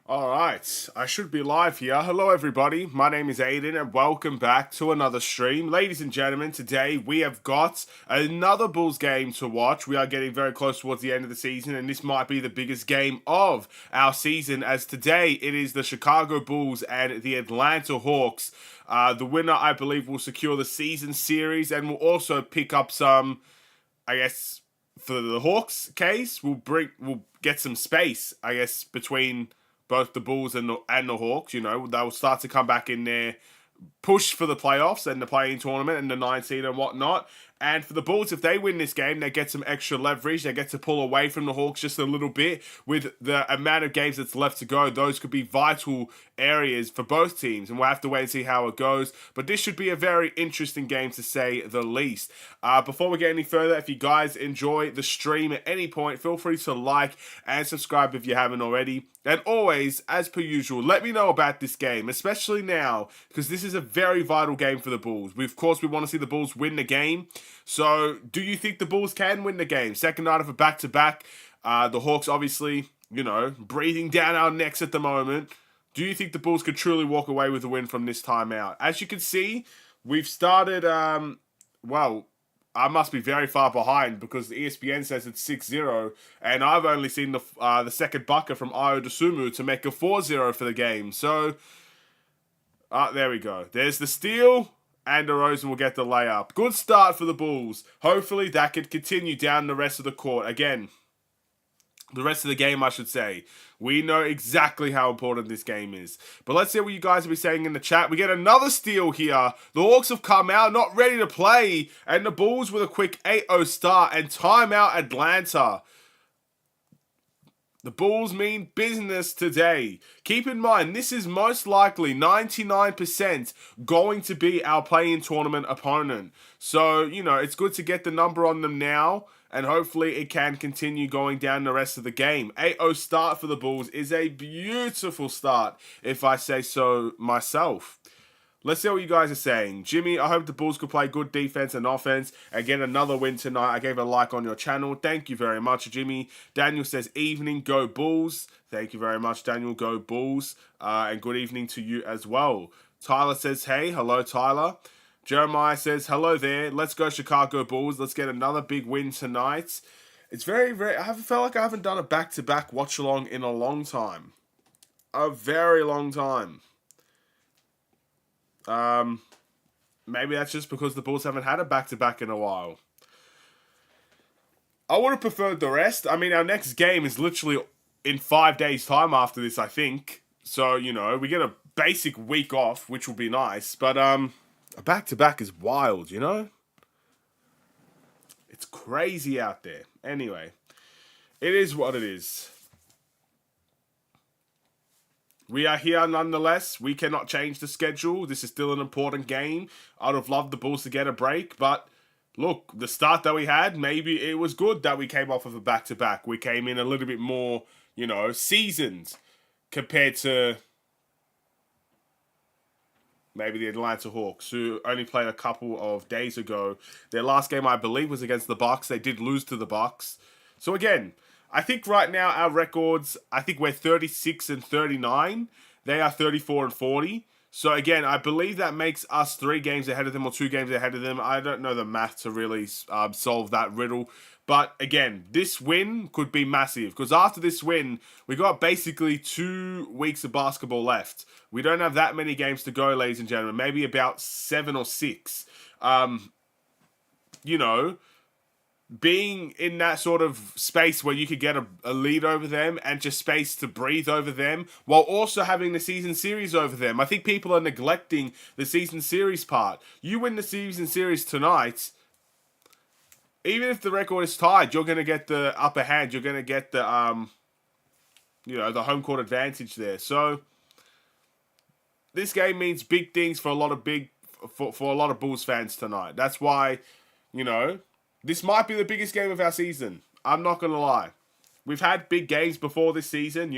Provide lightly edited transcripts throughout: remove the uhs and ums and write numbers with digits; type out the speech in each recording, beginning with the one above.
Alright, I should be live here. Hello everybody, my name is Aiden and welcome back to another stream. Ladies and gentlemen, today we have got another Bulls game to watch. We are getting very close towards the end of the season and this might be the biggest game of our season, as today it is the Chicago Bulls and the Atlanta Hawks. The winner, I believe, will secure the season series and will also pick up some, I guess, for the Hawks case, we'll get some space, I guess, between both the Bulls and the Hawks. You know, they'll start to come back in there, push for the playoffs and the playing tournament and the 19 and whatnot. And for the Bulls, if they win this game, they get some extra leverage. They get to pull away from the Hawks just a little bit. With the amount of games that's left to go, those could be vital areas for both teams. And we'll have to wait and see how it goes. But this should be a very interesting game, to say the least. Before we get any further, if you guys enjoy the stream at any point, feel free to like and subscribe if you haven't already. And always, as per usual, let me know about this game, especially now, because this is a very vital game for the Bulls. Of course, we want to see the Bulls win the game. So, do you think the Bulls can win the game? Second night of a back-to-back. The Hawks, obviously, breathing down our necks at the moment. Do you think the Bulls could truly walk away with a win from this time out? As you can see, we've started, I must be very far behind because the ESPN says it's 6-0, and I've only seen the second bucket from Ayo Dosunmu to make a 4-0 for the game. So, there we go. There's the steal, and DeRozan will get the layup. Good start for the Bulls. Hopefully that could continue down the rest of the court. Again, the rest of the game, I should say. We know exactly how important this game is. But let's see what you guys will be saying in the chat. We get another steal here. The Hawks have come out, not ready to play. And the Bulls with a quick 8-0 start and timeout Atlanta. The Bulls mean business today. Keep in mind, this is most likely 99% going to be our play-in tournament opponent. So, it's good to get the number on them now, and hopefully it can continue going down the rest of the game. 8-0 start for the Bulls is a beautiful start, if I say so myself. Let's see what you guys are saying. Jimmy, I hope the Bulls could play good defense and offense and get another win tonight. I gave a like on your channel. Thank you very much, Jimmy. Daniel says, evening, go Bulls. Thank you very much, Daniel. Go Bulls. And good evening to you as well. Tyler says, hey. Hello, Tyler. Jeremiah says, hello there. Let's go Chicago Bulls. Let's get another big win tonight. It's very, very... I felt like I haven't done a back-to-back watch-along in a long time. A very long time. Maybe that's just because the Bulls haven't had a back-to-back in a while. I would have preferred the rest. I mean, our next game is literally in 5 days' time after this, I think. So, we get a basic week off, which will be nice. But, a back-to-back is wild, It's crazy out there. Anyway, it is what it is. We are here nonetheless. We cannot change the schedule. This is still an important game. I'd have loved the Bulls to get a break, but look, the start that we had, maybe it was good that we came off of a back-to-back. We came in a little bit more, seasoned compared to maybe the Atlanta Hawks, who only played a couple of days ago. Their last game, I believe, was against the Bucks. They did lose to the Bucks. So again, I think right now our records, I think we're 36 and 39. They are 34 and 40. So again, I believe that makes us 3 games ahead of them or 2 games ahead of them. I don't know the math to really solve that riddle. But again, this win could be massive because after this win, we got basically 2 weeks of basketball left. We don't have that many games to go, ladies and gentlemen. Maybe about 7 or 6. Being in that sort of space where you could get a lead over them and just space to breathe over them while also having the season series over them. I think people are neglecting the season series part. You win the season series tonight, even if the record is tied, you're going to get the upper hand. You're going to get the, the home court advantage there. So this game means big things for a lot of for a lot of Bulls fans tonight. That's why, this might be the biggest game of our season. I'm not going to lie. We've had big games before this season,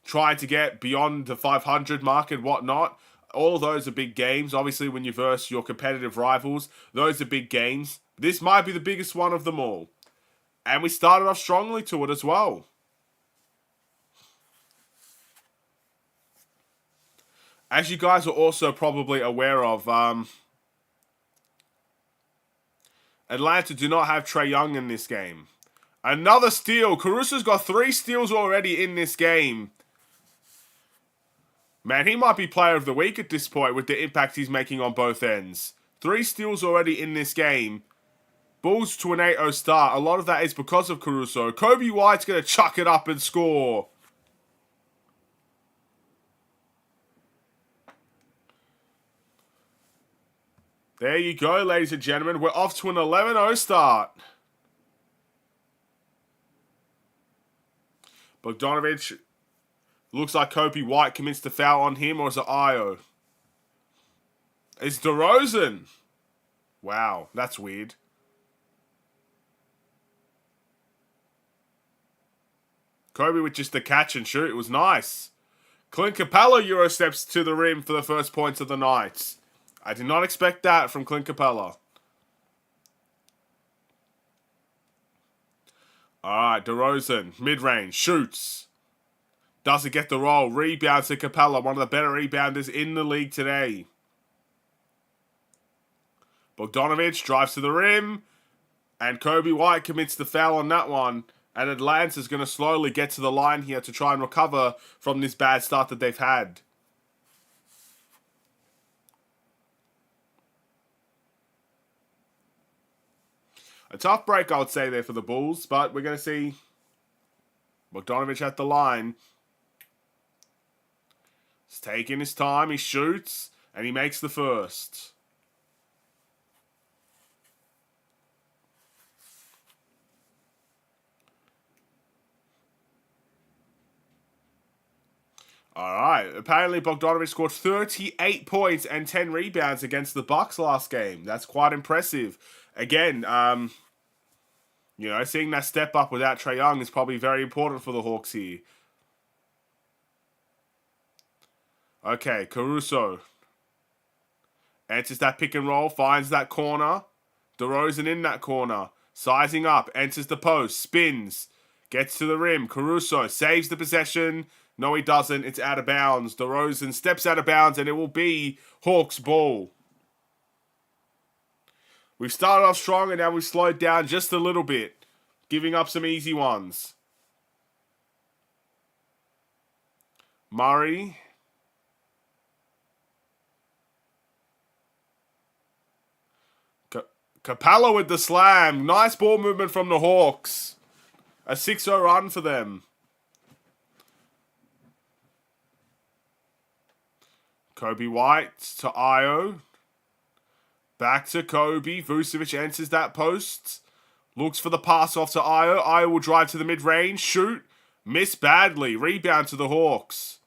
trying to get beyond the 500 mark and whatnot. All of those are big games. Obviously, when you verse your competitive rivals, those are big games. This might be the biggest one of them all. And we started off strongly to it as well. As you guys are also probably aware of, Atlanta do not have Trae Young in this game. Another steal. Caruso's got 3 steals already in this game. Man, he might be player of the week at this point with the impact he's making on both ends. 3 steals already in this game. Bulls to an 8-0 start. A lot of that is because of Caruso. Kobe White's going to chuck it up and score. There you go, ladies and gentlemen. We're off to an 11-0 start. Bogdanovic, looks like Kobe White commits the foul on him, or is it Io? It's DeRozan. Wow, that's weird. Kobe with just the catch and shoot. It was nice. Clint Capella Euro steps to the rim for the first points of the night. I did not expect that from Clint Capella. Alright, DeRozan, mid-range, shoots. Doesn't get the roll. Rebounds to Capella, one of the better rebounders in the league today. Bogdanovic drives to the rim. And Kobe White commits the foul on that one. And Atlanta's going to slowly get to the line here to try and recover from this bad start that they've had. A tough break, I would say, there for the Bulls. But we're going to see Bogdanovic at the line. He's taking his time. He shoots. And he makes the first. Alright, apparently Bogdanovic scored 38 points and 10 rebounds against the Bucks last game. That's quite impressive. Again, seeing that step up without Trae Young is probably very important for the Hawks here. Okay, Caruso enters that pick and roll, finds that corner. DeRozan in that corner, sizing up, enters the post, spins, gets to the rim. Caruso saves the possession. No, he doesn't. It's out of bounds. DeRozan steps out of bounds, and it will be Hawks ball. We've started off strong, and now we've slowed down just a little bit, giving up some easy ones. Murray. Capella with the slam. Nice ball movement from the Hawks. A 6-0 run for them. Kobe White to Io. Back to Kobe. Vucevic enters that post. Looks for the pass off to Io. Io will drive to the mid-range. Shoot. Miss badly. Rebound to the Hawks.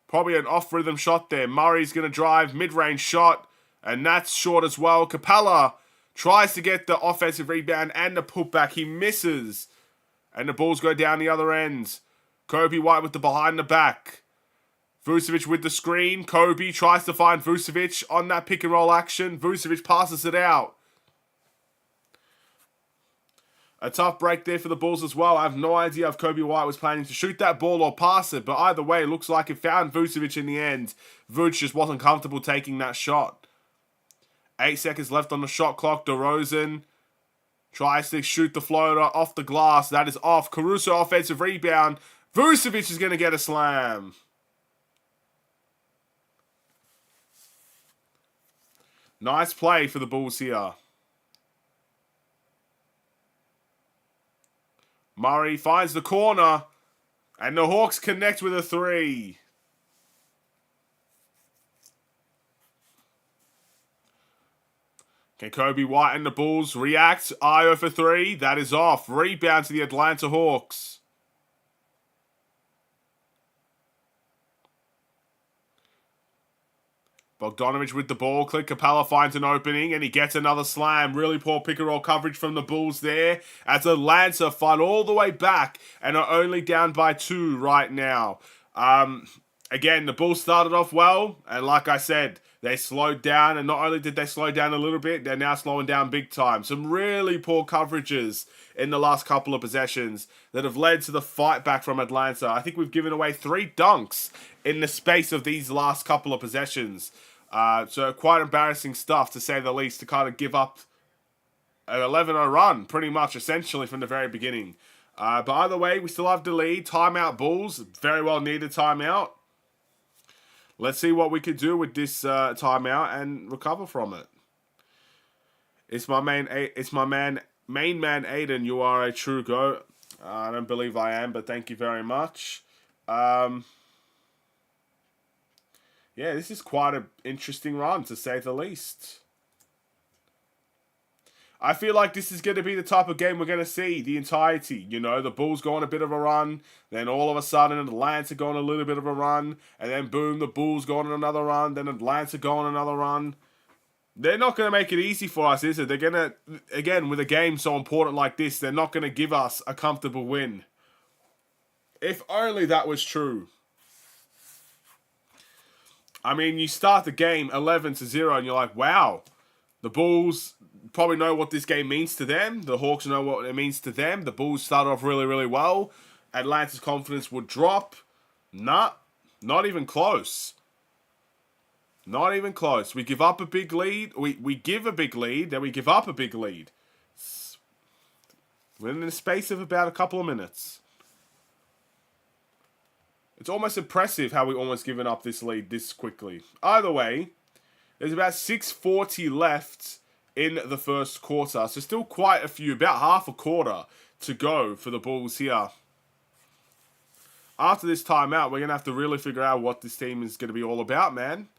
Probably an off-rhythm shot there. Murray's going to drive. Mid-range shot. And that's short as well. Capella tries to get the offensive rebound and the putback. He misses. And the Bulls go down the other end. Kobe White with the behind the back. Vucevic with the screen. Kobe tries to find Vucevic on that pick and roll action. Vucevic passes it out. A tough break there for the Bulls as well. I have no idea if Kobe White was planning to shoot that ball or pass it. But either way, it looks like it found Vucevic in the end. Vucevic just wasn't comfortable taking that shot. 8 seconds left on the shot clock. DeRozan tries to shoot the floater off the glass. That is off. Caruso offensive rebound. Vucevic is going to get a slam. Nice play for the Bulls here. Murray finds the corner. And the Hawks connect with a 3. Can Kobe White and the Bulls react? Io for 3. That is off. Rebound to the Atlanta Hawks. Bogdanovic with the ball. Clint Capella finds an opening and he gets another slam. Really poor pick and roll coverage from the Bulls there. As Atlanta fight all the way back and are only down by 2 right now. Again, the Bulls started off well. And like I said, They slowed down, and not only did they slow down a little bit, they're now slowing down big time. Some really poor coverages in the last couple of possessions that have led to the fight back from Atlanta. I think we've given away 3 dunks in the space of these last couple of possessions. So quite embarrassing stuff, to say the least, to kind of give up an 11-0 run, pretty much, essentially, from the very beginning. But either way, we still have the lead. Timeout, Bulls. Very well needed timeout. Let's see what we can do with this timeout and recover from it. It's my main man Aiden. You are a true goat. I don't believe I am, but thank you very much. Yeah, this is quite an interesting run, to say the least. I feel like this is going to be the type of game we're going to see the entirety. You know, the Bulls go on a bit of a run, then all of a sudden Atlanta go on a little bit of a run, and then boom, the Bulls go on another run, then Atlanta go on another run. They're not going to make it easy for us, is it? They're going to, again, with a game so important like this, they're not going to give us a comfortable win. If only that was true. I mean, you start the game 11-0 and you're like, wow, the Bulls probably know what this game means to them. The Hawks know what it means to them. The Bulls start off really, really well. Atlanta's confidence would drop. Nah, not even close. Not even close. We give up a big lead. We give a big lead, then we give up a big lead. Within the space of about a couple of minutes. It's almost impressive how we almost given up this lead this quickly. Either way, there's about 6:40 left in the first quarter. So still quite a few, about half a quarter to go for the Bulls here. After this timeout, we're going to have to really figure out what this team is going to be all about, man.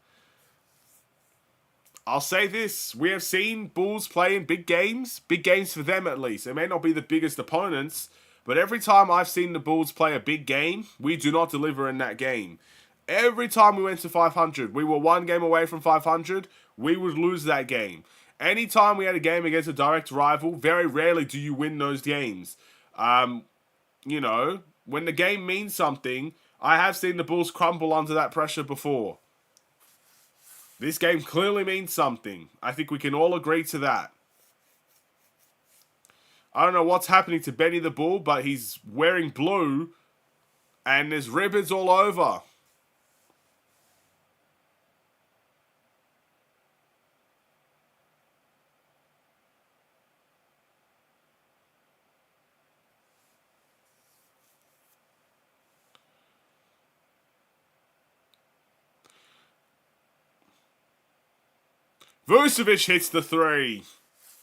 I'll say this. We have seen Bulls play in big games for them at least. They may not be the biggest opponents, but every time I've seen the Bulls play a big game, we do not deliver in that game. Every time we went to 500, we were one game away from 500, we would lose that game. Anytime we had a game against a direct rival, very rarely do you win those games. You know, when the game means something, I have seen the Bulls crumble under that pressure before. This game clearly means something. I think we can all agree to that. I don't know what's happening to Benny the Bull, but he's wearing blue and there's ribbons all over. Vucevic hits the 3.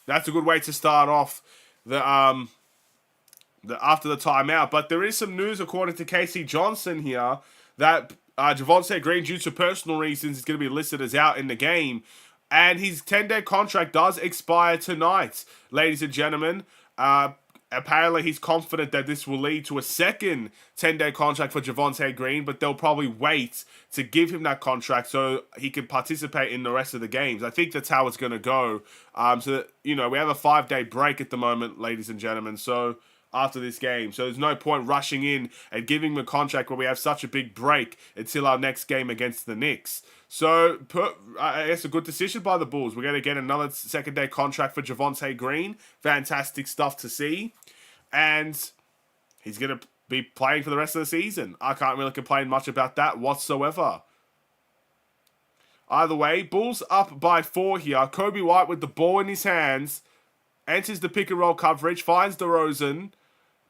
That's a good way to start off the after the timeout. But there is some news, according to Casey Johnson here, that Javonte Green, due to personal reasons, is going to be listed as out in the game. And his 10-day contract does expire tonight, ladies and gentlemen. Apparently, he's confident that this will lead to a second 10-day contract for Javonte Green, but they'll probably wait to give him that contract so he can participate in the rest of the games. I think that's how it's going to go. So, you know, we have a 5-day break at the moment, ladies and gentlemen, so after this game. So there's no point rushing in and giving him a contract when we have such a big break until our next game against the Knicks. So, I guess a good decision by the Bulls. We're going to get another second-day contract for Javonte Green. Fantastic stuff to see. And he's going to be playing for the rest of the season. I can't really complain much about that whatsoever. Either way, Bulls up by 4 here. Kobe White with the ball in his hands. Enters the pick-and-roll coverage. Finds DeRozan.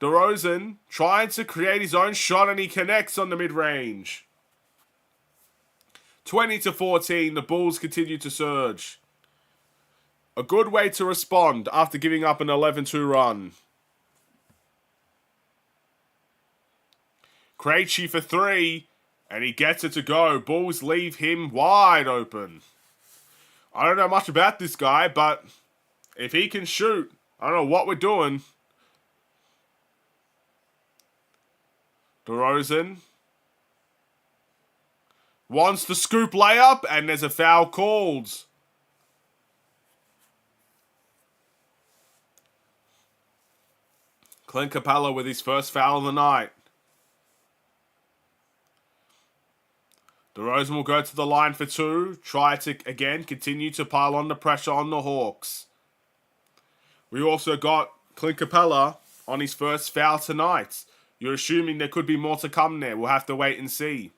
DeRozan trying to create his own shot, and he connects on the mid-range. 20-14, the Bulls continue to surge. A good way to respond after giving up an 11-2 run. Krejci for 3, and he gets it to go. Bulls leave him wide open. I don't know much about this guy, but if he can shoot, I don't know what we're doing. DeRozan wants the scoop layup, and there's a foul called. Clint Capella with his first foul of the night. DeRozan DeRozan will go to the line for 2. Try to, again, continue to pile on the pressure on the Hawks. We also got Clint Capella on his first foul tonight. You're assuming there could be more to come there. We'll have to wait and see.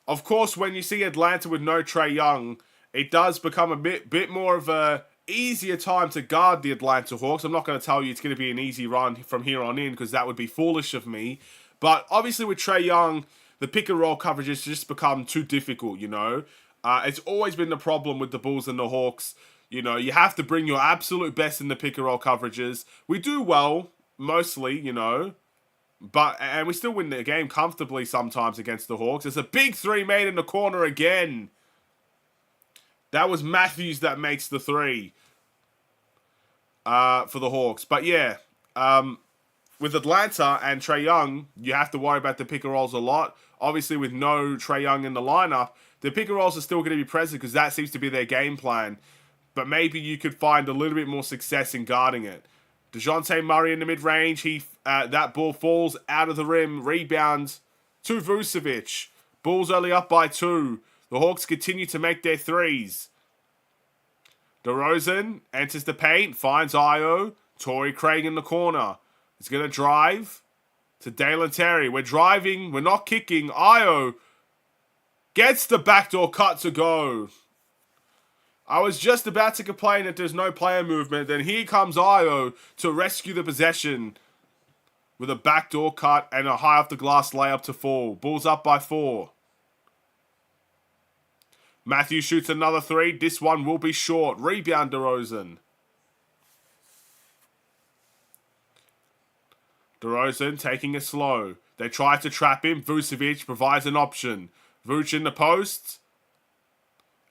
Of course, when you see Atlanta with no Trae Young, it does become a bit more of a easier time to guard the Atlanta Hawks. I'm not going to tell you it's going to be an easy run from here on in because that would be foolish of me. But obviously with Trae Young, the pick and roll coverages just become too difficult, you know. It's always been the problem with the Bulls and the Hawks. You know, you have to bring your absolute best in the pick and roll coverages. We do well, mostly, you know. And we still win the game comfortably sometimes against the Hawks. There's a big 3 made in the corner again. That was Matthews that makes the 3 for the Hawks. But yeah, with Atlanta and Trae Young, you have to worry about the pick and rolls a lot. Obviously, with no Trae Young in the lineup, the pick and rolls are still going to be present because that seems to be their game plan. But maybe you could find a little bit more success in guarding it. DeJounte Murray in the mid-range. That ball falls out of the rim. Rebound to Vucevic. Bulls only up by 2. The Hawks continue to make their 3s. DeRozan enters the paint. Finds Io. Torrey Craig in the corner. He's going to drive to Dalen Terry. We're driving. We're not kicking. Io gets the backdoor cut to go. I was just about to complain that there's no player movement. Then here comes Io to rescue the possession with a backdoor cut and a high off the glass layup to fall. Bulls up by 4. Matthew shoots another 3. This one will be short. Rebound DeRozan. DeRozan taking it slow. They try to trap him. Vucevic provides an option. Vuce in the post.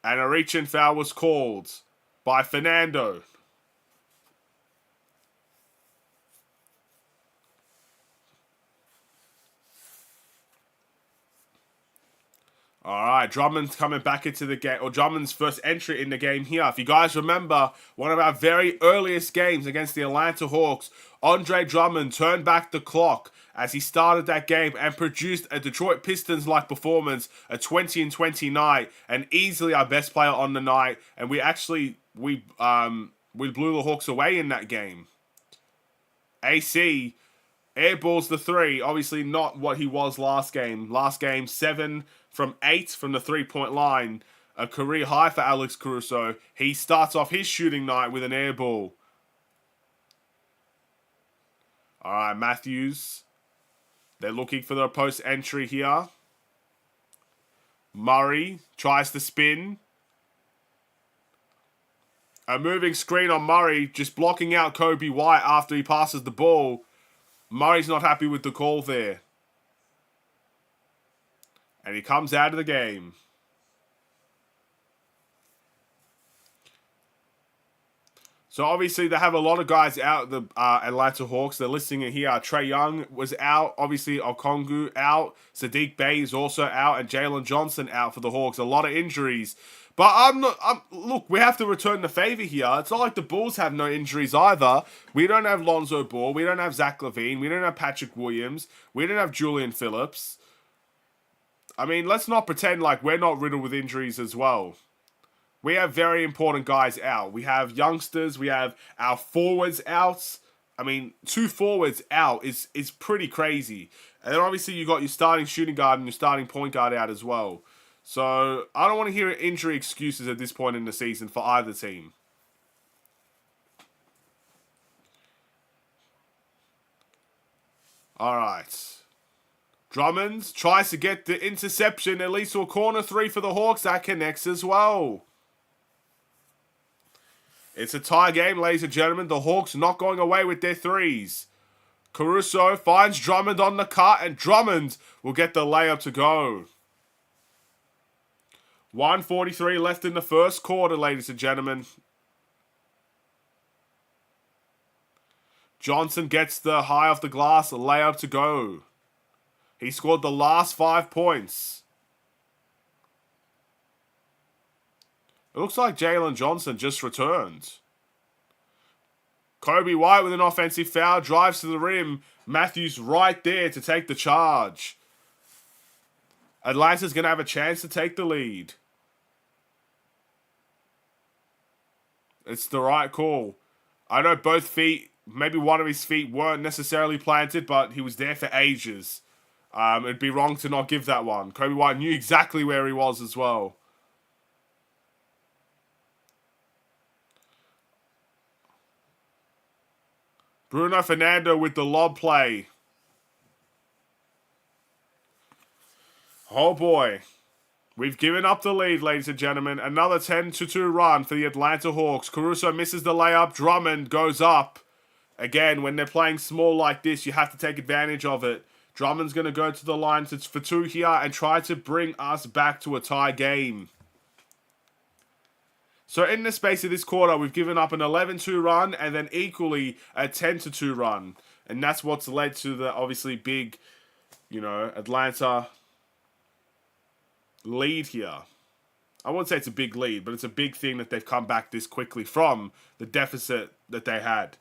And a reach-in foul was called by Fernando. Alright, Drummond's coming back into the game, or Drummond's first entry in the game here. If you guys remember, one of our very earliest games against the Atlanta Hawks, Andre Drummond turned back the clock as he started that game and produced a Detroit Pistons-like performance, a 20-20 night, and easily our best player on the night. And we blew the Hawks away in that game. AC airballs the 3, obviously not what he was last game. Last game, 7 from 8 from the 3-point line, a career high for Alex Caruso. He starts off his shooting night with an air ball. All right, Matthews. They're looking for the post entry here. Murray tries to spin. A moving screen on Murray, just blocking out Kobe White after he passes the ball. Murray's not happy with the call there. And he comes out of the game. So obviously they have a lot of guys out, the Atlanta Hawks. They're listing it here. Trae Young was out. Obviously Okongwu out. Sadiq Bey is also out. And Jalen Johnson out for the Hawks. A lot of injuries. But look, we have to return the favor here. It's not like the Bulls have no injuries either. We don't have Lonzo Ball. We don't have Zach LaVine. We don't have Patrick Williams. We don't have Julian Phillips. I mean, let's not pretend like we're not riddled with injuries as well. We have very important guys out. We have youngsters. We have our forwards out. I mean, 2 forwards out is pretty crazy. And then obviously you got your starting shooting guard and your starting point guard out as well. So I don't want to hear injury excuses at this point in the season for either team. All right. Drummond tries to get the interception, at least to a corner 3 for the Hawks. That connects as well. It's a tie game, ladies and gentlemen. The Hawks not going away with their 3s. Caruso finds Drummond on the cut, and Drummond will get the layup to go. 1:43 left in the first quarter, ladies and gentlemen. Johnson gets the high off the glass layup to go. He scored the last 5 points. It looks like Jalen Johnson just returned. Kobe White with an offensive foul, drives to the rim. Matthews right there to take the charge. Atlanta's going to have a chance to take the lead. It's the right call. I know both feet, maybe one of his feet weren't necessarily planted, but he was there for ages. It'd be wrong to not give that one. Kobe White knew exactly where he was as well. Bruno Fernando with the lob play. Oh boy. We've given up the lead, ladies and gentlemen. Another 10-2 run for the Atlanta Hawks. Caruso misses the layup. Drummond goes up. Again, when they're playing small like this, you have to take advantage of it. Drummond's going to go to the line for 2 here and try to bring us back to a tie game. So in the space of this quarter, we've given up an 11-2 run and then equally a 10-2 run. And that's what's led to the obviously big, Atlanta lead here. I wouldn't say it's a big lead, but it's a big thing that they've come back this quickly from the deficit that they had.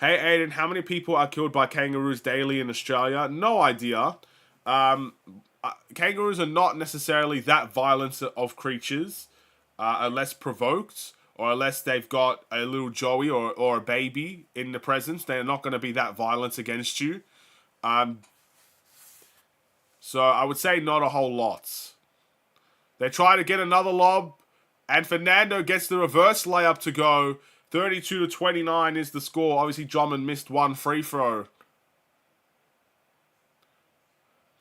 Hey Aiden, how many people are killed by kangaroos daily in Australia? No idea. Kangaroos are not necessarily that violent of creatures, unless provoked, or unless they've got a little joey or a baby in the presence. They're not going to be that violent against you. So I would say not a whole lot. They try to get another lob, and Fernando gets the reverse layup to go. 32-29 is the score. Obviously, Drummond missed one free throw.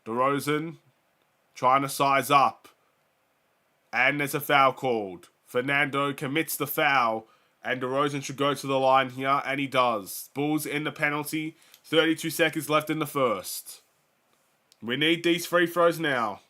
DeRozan trying to size up. And there's a foul called. Fernando commits the foul, and DeRozan should go to the line here, and he does. Bulls in the penalty. 32 seconds left in the first. We need these free throws now.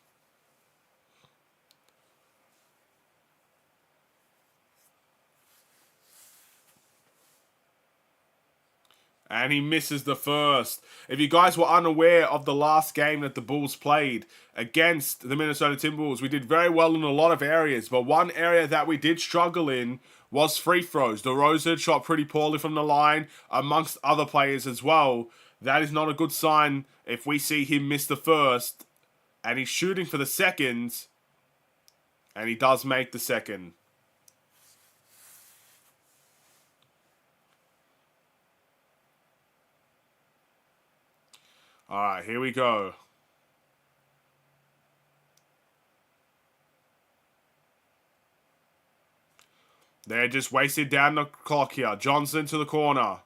And he misses the first. If you guys were unaware of the last game that the Bulls played against the Minnesota Timberwolves, we did very well in a lot of areas. But one area that we did struggle in was free throws. DeRozan shot pretty poorly from the line, amongst other players as well. That is not a good sign if we see him miss the first. And he's shooting for the second. And he does make the second. Alright, here we go. They're just wasted down the clock here. Johnson to the corner.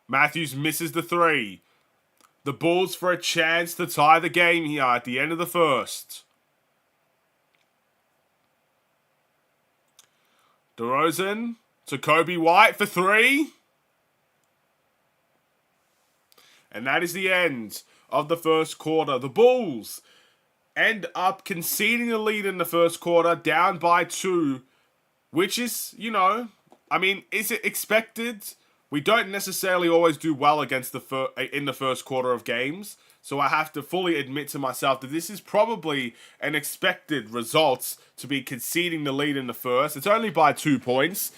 Matthews misses the three. The Bulls for a chance to tie the game here at the end of the first. DeRozan to Kobe White for three. And that is the end of the first quarter. The Bulls end up conceding the lead in the first quarter, down by 2, which is, is it expected? We don't necessarily always do well against in the first quarter of games, so I have to fully admit to myself that this is probably an expected result to be conceding the lead in the first. It's only by 2 points.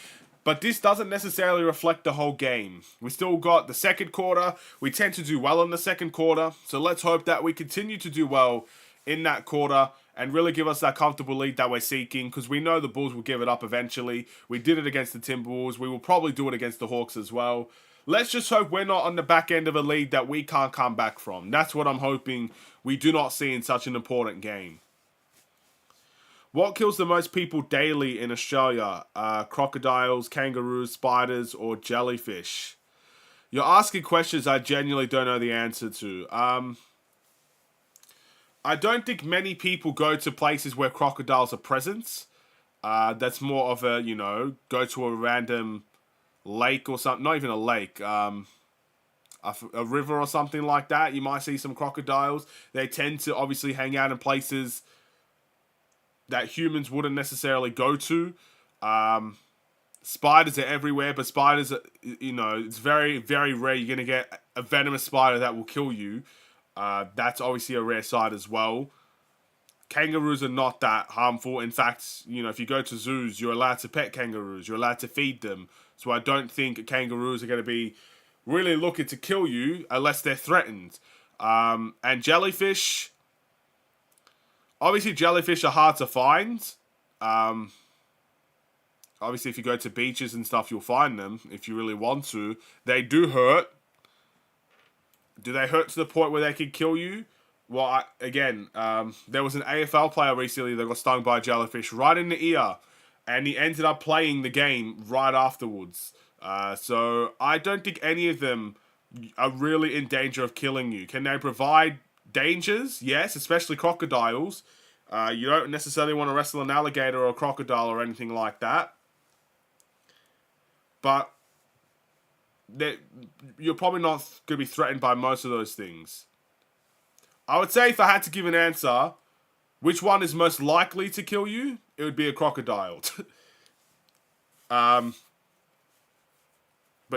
But this doesn't necessarily reflect the whole game. We still got the second quarter. We tend to do well in the second quarter. So let's hope that we continue to do well in that quarter and really give us that comfortable lead that we're seeking, because we know the Bulls will give it up eventually. We did it against the Timberwolves. We will probably do it against the Hawks as well. Let's just hope we're not on the back end of a lead that we can't come back from. That's what I'm hoping we do not see in such an important game. What kills the most people daily in Australia? Crocodiles, kangaroos, spiders, or jellyfish? You're asking questions I genuinely don't know the answer to. I don't think many people go to places where crocodiles are present. That's more of a, go to a random lake or something. Not even a lake. A river or something like that. You might see some crocodiles. They tend to obviously hang out in places that humans wouldn't necessarily go to. Spiders are everywhere, but spiders are, it's very, very rare you're going to get a venomous spider that will kill you. That's obviously a rare sight as well. Kangaroos are not that harmful. In fact, if you go to zoos, you're allowed to pet kangaroos. You're allowed to feed them. So I don't think kangaroos are going to be really looking to kill you unless they're threatened. And jellyfish, obviously jellyfish are hard to find. Obviously, if you go to beaches and stuff, you'll find them if you really want to. They do hurt. Do they hurt to the point where they could kill you? Well, there was an AFL player recently that got stung by a jellyfish right in the ear, and he ended up playing the game right afterwards. So I don't think any of them are really in danger of killing you. Can they provide dangers? Yes, especially crocodiles. You don't necessarily want to wrestle an alligator or a crocodile or anything like that. But you're probably not going to be threatened by most of those things. I would say if I had to give an answer, which one is most likely to kill you, it would be a crocodile. But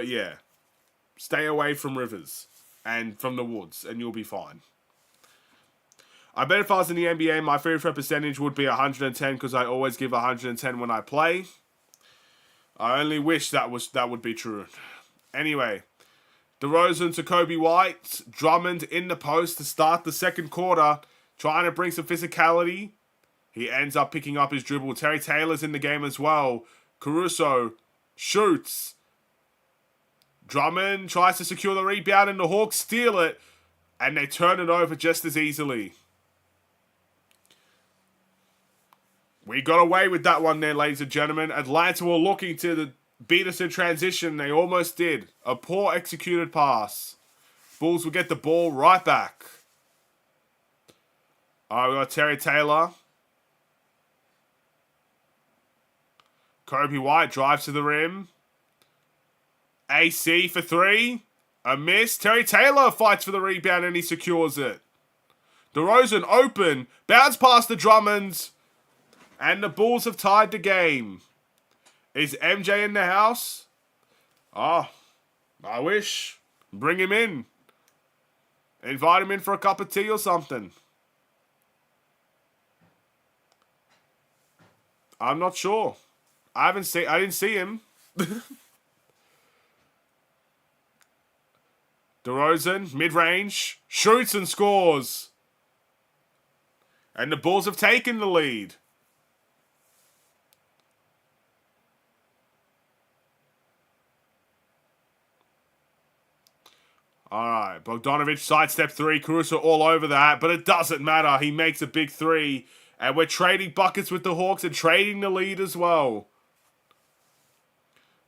yeah, stay away from rivers and from the woods, and you'll be fine. I bet if I was in the NBA, my free throw percentage would be 110 because I always give 110 when I play. I only wish that would be true. Anyway, DeRozan to Kobe White. Drummond in the post to start the second quarter, trying to bring some physicality. He ends up picking up his dribble. Terry Taylor's in the game as well. Caruso shoots. Drummond tries to secure the rebound and the Hawks steal it. And they turn it over just as easily. We got away with that one there, ladies and gentlemen. Atlanta were looking to beat us in transition. They almost did. A poor executed pass. Bulls will get the ball right back. Alright, we got Terry Taylor. Kobe White drives to the rim. AC for three. A miss. Terry Taylor fights for the rebound and he secures it. DeRozan open. Bounce past the Drummonds. And the Bulls have tied the game. Is MJ in the house? Oh, I wish. Bring him in. Invite him in for a cup of tea or something. I'm not sure. I didn't see him. DeRozan, mid-range, shoots and scores. And the Bulls have taken the lead. Alright, Bogdanovic sidestep three, Caruso all over that, but it doesn't matter. He makes a big three, and we're trading buckets with the Hawks and trading the lead as well.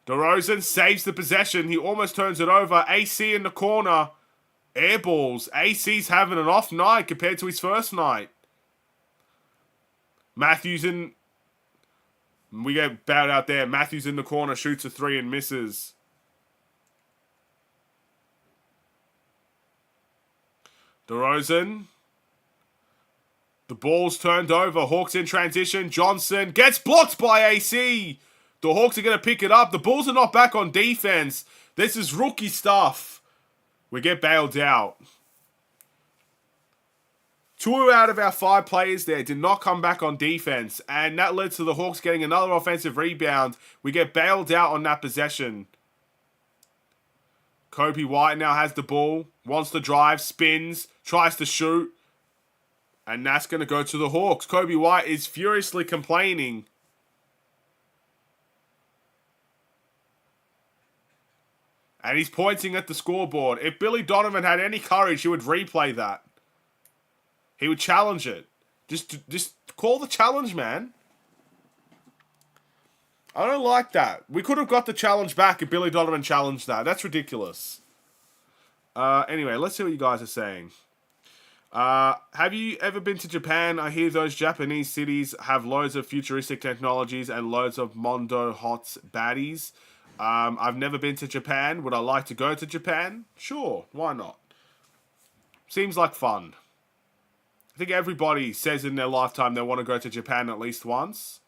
DeRozan saves the possession. He almost turns it over. AC in the corner. Air balls. AC's having an off night compared to his first night. Matthews in... We get bowed out there. Matthews in the corner, shoots a three and misses. DeRozan. The ball's turned over. Hawks in transition. Johnson gets blocked by AC. The Hawks are going to pick it up. The Bulls are not back on defense. This is rookie stuff. We get bailed out. 2 out of our 5 players there did not come back on defense. And that led to the Hawks getting another offensive rebound. We get bailed out on that possession. Kobe White now has the ball. Wants to drive. Spins. Tries to shoot. And that's going to go to the Hawks. Kobe White is furiously complaining. And he's pointing at the scoreboard. If Billy Donovan had any courage, he would replay that. He would challenge it. Just call the challenge, man. I don't like that. We could have got the challenge back if Billy Donovan challenged that. That's ridiculous. Anyway, let's see what you guys are saying. Have you ever been to Japan? I hear those Japanese cities have loads of futuristic technologies and loads of Mondo Hot's baddies. I've never been to Japan. Would I like to go to Japan? Sure, why not? Seems like fun. I think everybody says in their lifetime they want to go to Japan at least once.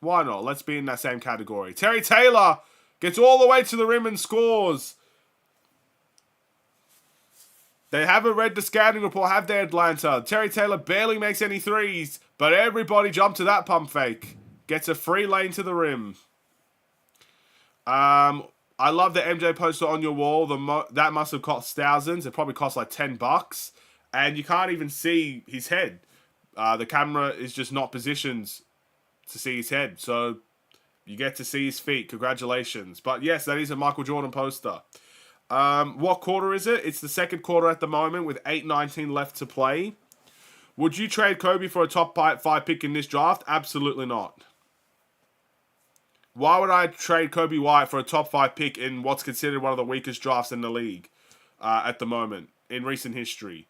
Why not? Let's be in that same category. Terry Taylor gets all the way to the rim and scores. They haven't read the scouting report, have they, Atlanta? Terry Taylor barely makes any threes, but everybody jumped to that pump fake. Gets a free lane to the rim. I love the MJ poster on your wall. That must have cost thousands. It probably cost like $10, and you can't even see his head. The camera is just not positioned to see his head, so you get to see his feet. Congratulations. But yes, that is a Michael Jordan poster. What quarter is it? It's the second quarter at the moment with 8:19 left to play. Would you trade Kobe for a top 5 pick in this draft? Absolutely not. Why would I trade Kobe White for a top 5 pick in what's considered one of the weakest drafts in the league at the moment in recent history?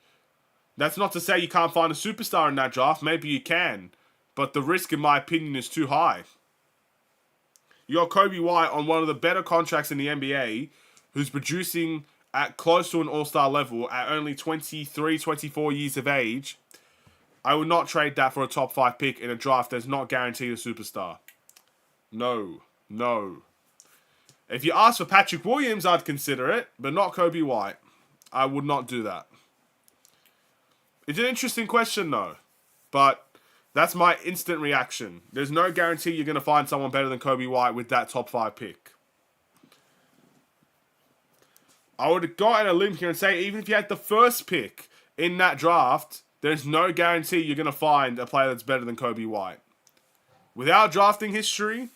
That's not to say you can't find a superstar in that draft. Maybe you can. But the risk, in my opinion, is too high. You got Kobe White on one of the better contracts in the NBA who's producing at close to an all-star level at only 23, 24 years of age. I would not trade that for a top 5 pick in a draft that's not guaranteed a superstar. No. If you ask for Patrick Williams, I'd consider it, but not Kobe White. I would not do that. It's an interesting question, though, but that's my instant reaction. There's no guarantee you're going to find someone better than Kobe White with that top 5 pick. I would go out on a limb here and say, even if you had the first pick in that draft, there's no guarantee you're going to find a player that's better than Kobe White. With our drafting history,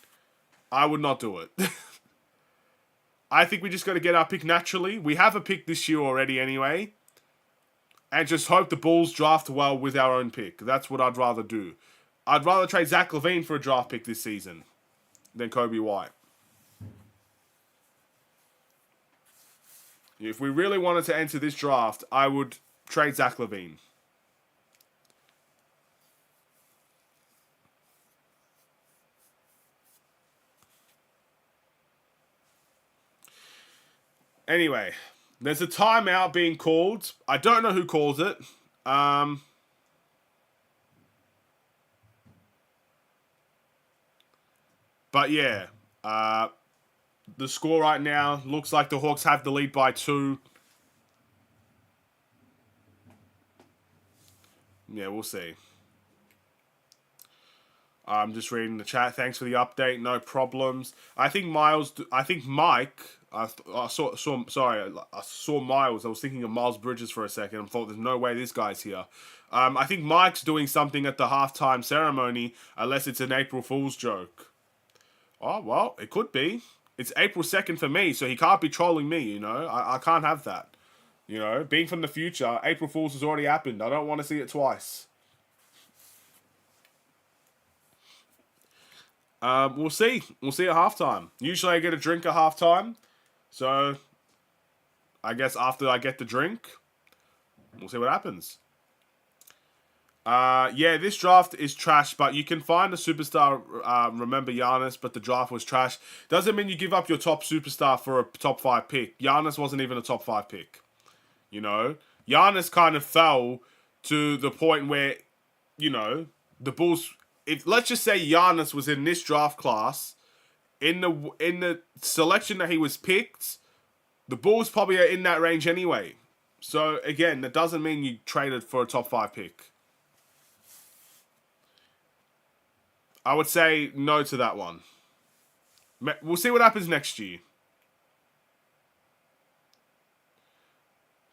I would not do it. I think we just got to get our pick naturally. We have a pick this year already anyway. And just hope the Bulls draft well with our own pick. That's what I'd rather do. I'd rather trade Zach LaVine for a draft pick this season than Kobe White. If we really wanted to enter this draft, I would trade Zach LaVine. Anyway, there's a timeout being called. I don't know who calls it. But yeah, the score right now looks like the Hawks have the lead by 2. Yeah, we'll see. I'm just reading the chat. Thanks for the update. No problems. I think Mike. I saw Miles. I was thinking of Miles Bridges for a second. I thought, there's no way this guy's here. I think Mike's doing something at the halftime ceremony, unless it's an April Fool's joke. Oh, well, it could be. It's April 2nd for me, so he can't be trolling me, you know. I can't have that. You know, being from the future, April Fool's has already happened. I don't want to see it twice. We'll see. We'll see at halftime. Usually I get a drink at halftime. So, I guess after I get the drink, we'll see what happens. Yeah, this draft is trash, but you can find a superstar. Remember Giannis, but the draft was trash. Doesn't mean you give up your top superstar for a top 5 pick. Giannis wasn't even a top 5 pick. You know? Giannis kind of fell to the point where, you know, the Bulls... let's just say Giannis was in this draft class, in the selection that he was picked, the Bulls probably are in that range anyway. So, again, that doesn't mean you traded for a top 5 pick. I would say no to that one. We'll see what happens next year.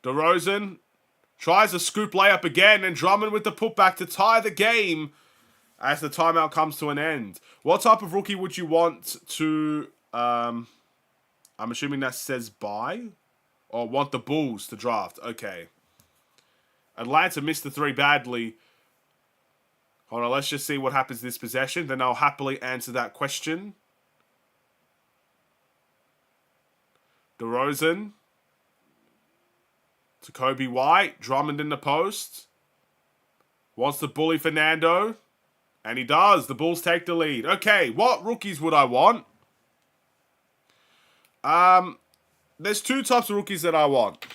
DeRozan tries a scoop layup again, and Drummond with the putback to tie the game as the timeout comes to an end. What type of rookie would you want to... I'm assuming that says buy? Or want the Bulls to draft? Okay. Atlanta missed the 3 badly. Hold on, let's just see what happens this possession. Then I'll happily answer that question. DeRozan. To Kobe White. Drummond in the post. Wants to bully Fernando. And he does. The Bulls take the lead. Okay, what rookies would I want? There's 2 types of rookies that I want.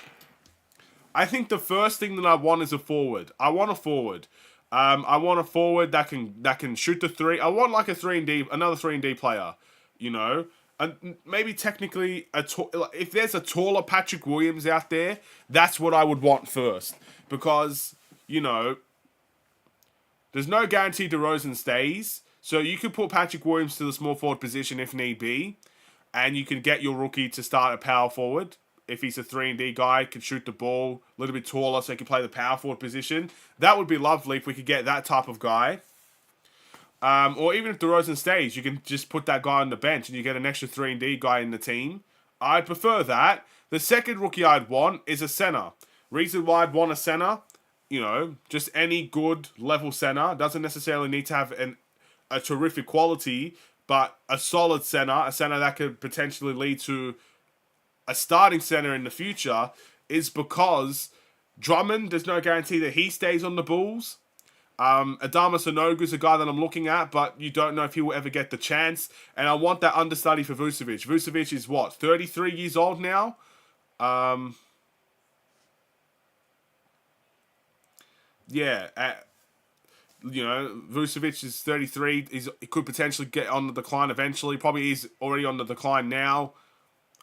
I think the first thing that I want is a forward. I want a forward. I want a forward that can shoot the 3. I want like a 3-and-D, another 3-and-D player, you know. And maybe technically, if there's a taller Patrick Williams out there, that's what I would want first. Because, you know, there's no guarantee DeRozan stays. So you could put Patrick Williams to the small forward position if need be. and you can get your rookie to start at power forward. If he's a 3-and-D guy, can shoot the ball, a little bit taller, so he can play the power forward position. That would be lovely if we could get that type of guy. Or even if DeRozan stays, you can just put that guy on the bench and you get an extra 3-and-D guy in the team. I'd prefer that. The second rookie I'd want is a center. Reason why I'd want a center, just any good level center. Doesn't necessarily need to have a terrific quality, but a solid center, a center that could potentially lead to a starting center in the future, is because Drummond, there's no guarantee that he stays on the Bulls. Adama Sanogu's a guy that I'm looking at, but you don't know if he will ever get the chance. And I want that understudy for Vucevic. Vucevic is what, 33 years old now? Vucevic is 33. He could potentially get on the decline eventually. Probably is already on the decline now.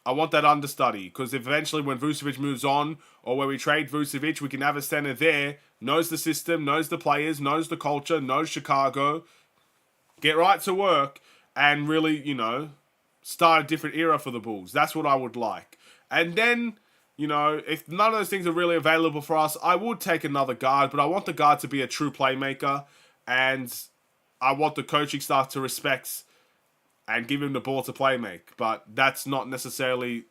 I want that understudy, because eventually when Vucevic moves on, or when we trade Vucevic, we can have a center there, knows the system, knows the players, knows the culture, knows Chicago, get right to work, and really, start a different era for the Bulls. That's what I would like. And then, if none of those things are really available for us, I would take another guard, but I want the guard to be a true playmaker, and I want the coaching staff to respect and give him the ball to play make. But that's not necessarily,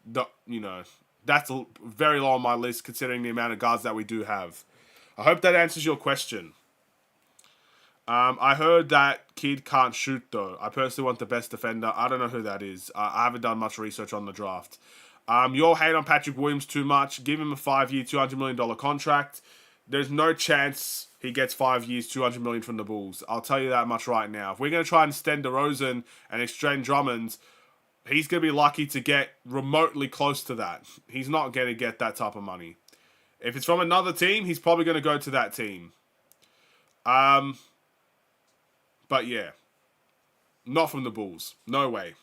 that's very low on my list considering the amount of guards that we do have. I hope that answers your question. I heard that kid can't shoot though. I personally want the best defender. I don't know who that is. I haven't done much research on the draft. You'll hate on Patrick Williams too much. Give him a 5-year, $200 million contract. There's no chance he gets 5 years, $200 million from the Bulls. I'll tell you that much right now. If we're going to try and extend DeRozan and extend Drummond, he's going to be lucky to get remotely close to that. He's not going to get that type of money. If it's from another team, he's probably going to go to that team. But yeah, not from the Bulls. No way.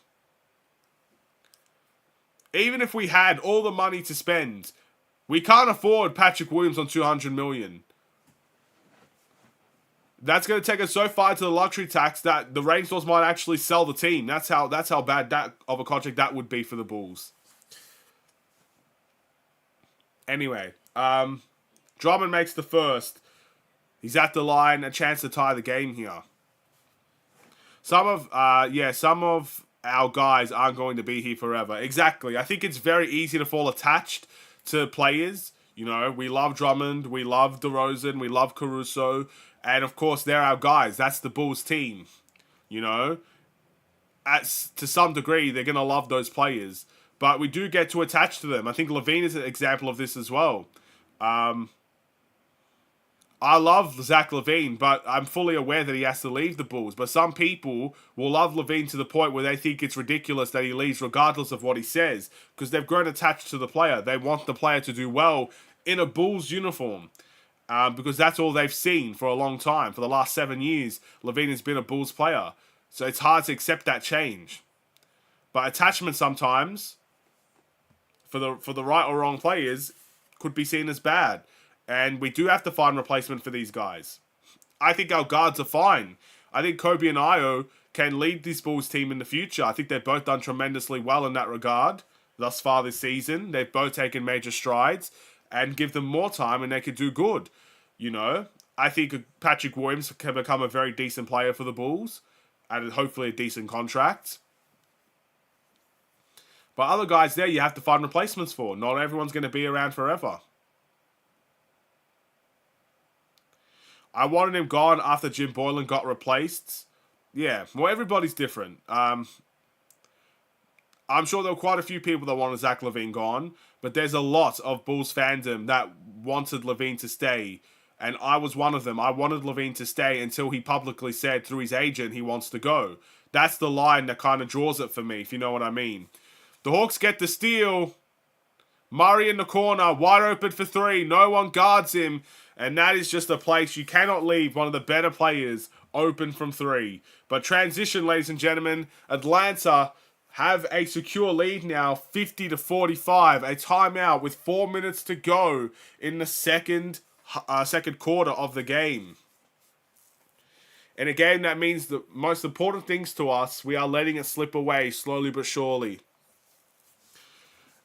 Even if we had all the money to spend, we can't afford Patrick Williams on $200 million. That's going to take us so far to the luxury tax that the Rainstorms might actually sell the team. That's how bad that of a contract that would be for the Bulls. Anyway, Drummond makes the first. He's at the line, a chance to tie the game here. Some of our guys aren't going to be here forever. Exactly. I think it's very easy to fall attached to players. We love Drummond, we love DeRozan, we love Caruso, and of course they're our guys. That's the Bulls team. To some degree, they're going to love those players. But we do get to attach to them. I think LaVine is an example of this as well. I love Zach LaVine, but I'm fully aware that he has to leave the Bulls. But some people will love LaVine to the point where they think it's ridiculous that he leaves regardless of what he says, because they've grown attached to the player. They want the player to do well in a Bulls uniform, because that's all they've seen for a long time. For the last 7 years, LaVine has been a Bulls player. So it's hard to accept that change. But attachment sometimes, for the right or wrong players, could be seen as bad. And we do have to find replacement for these guys. I think our guards are fine. I think Kobe and Ayo can lead this Bulls team in the future. I think they've both done tremendously well in that regard thus far this season. They've both taken major strides, and give them more time and they could do good. I think Patrick Williams can become a very decent player for the Bulls and hopefully a decent contract. But other guys there you have to find replacements for. Not everyone's going to be around forever. I wanted him gone after Jim Boylan got replaced. Yeah, well, everybody's different. I'm sure there were quite a few people that wanted Zach LaVine gone, but there's a lot of Bulls fandom that wanted LaVine to stay, and I was one of them. I wanted LaVine to stay until he publicly said through his agent he wants to go. That's the line that kind of draws it for me, if you know what I mean. The Hawks get the steal. Murray in the corner, wide open for three. No one guards him. And that is just a place you cannot leave one of the better players open from three. But transition, ladies and gentlemen. Atlanta have a secure lead now, 50-45. A timeout with 4 minutes to go in the second quarter of the game. In a game that means the most important things to us, we are letting it slip away slowly but surely.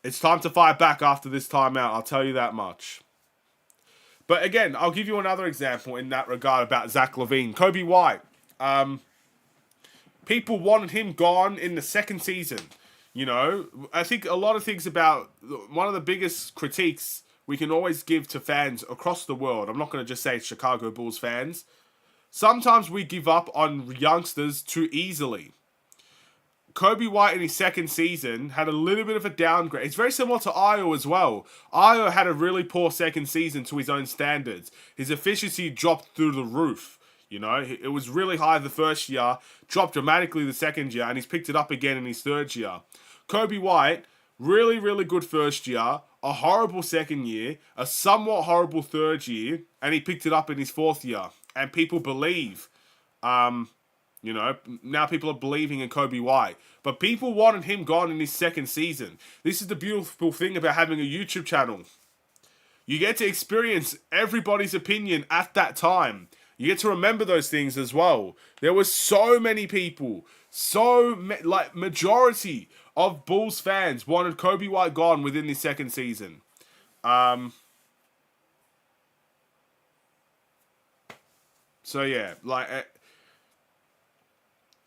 It's time to fight back after this timeout, I'll tell you that much. But again, I'll give you another example in that regard about Zach LaVine. Kobe White. People wanted him gone in the second season. You know, I think a lot of things about one of the biggest critiques we can always give to fans across the world. I'm not going to just say Chicago Bulls fans. Sometimes we give up on youngsters too easily. Kobe White in his second season had a little bit of a downgrade. It's very similar to Ayo as well. Ayo had a really poor second season to his own standards. His efficiency dropped through the roof. You know, it was really high the first year, dropped dramatically the second year, and he's picked it up again in his third year. Kobe White, really, really good first year, a horrible second year, a somewhat horrible third year, and he picked it up in his fourth year. And people believe, you know, now people are believing in Kobe White. But people wanted him gone in his second season. This is the beautiful thing about having a YouTube channel. You get to experience everybody's opinion at that time. You get to remember those things as well. There were so many people, majority of Bulls fans wanted Kobe White gone within the second season. So yeah,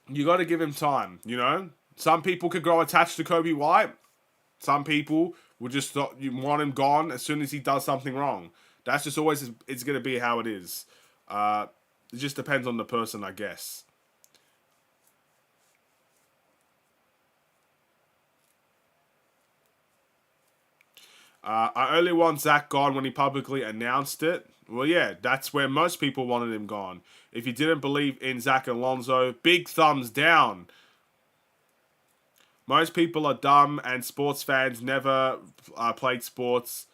you got to give him time, you know? Some people could grow attached to Kobe White. Some people will just you want him gone as soon as he does something wrong. That's just always, it's going to be how it is. It just depends on the person, I guess. I only want Zach gone when he publicly announced it. Well, yeah, that's where most people wanted him gone. If you didn't believe in Zach Alonso, big thumbs down. Most people are dumb, and sports fans never played sports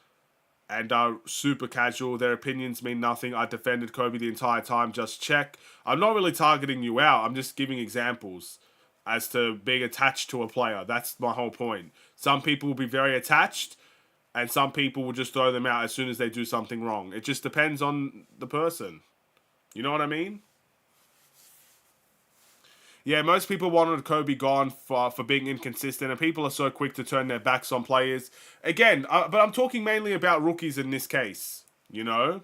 and are super casual. Their opinions mean nothing. I defended Kobe the entire time. Just check. I'm not really targeting you out. I'm just giving examples as to being attached to a player. That's my whole point. Some people will be very attached, and some people will just throw them out as soon as they do something wrong. It just depends on the person. You know what I mean? Yeah, most people wanted Kobe gone for being inconsistent, and people are so quick to turn their backs on players. Again, but I'm talking mainly about rookies in this case, you know?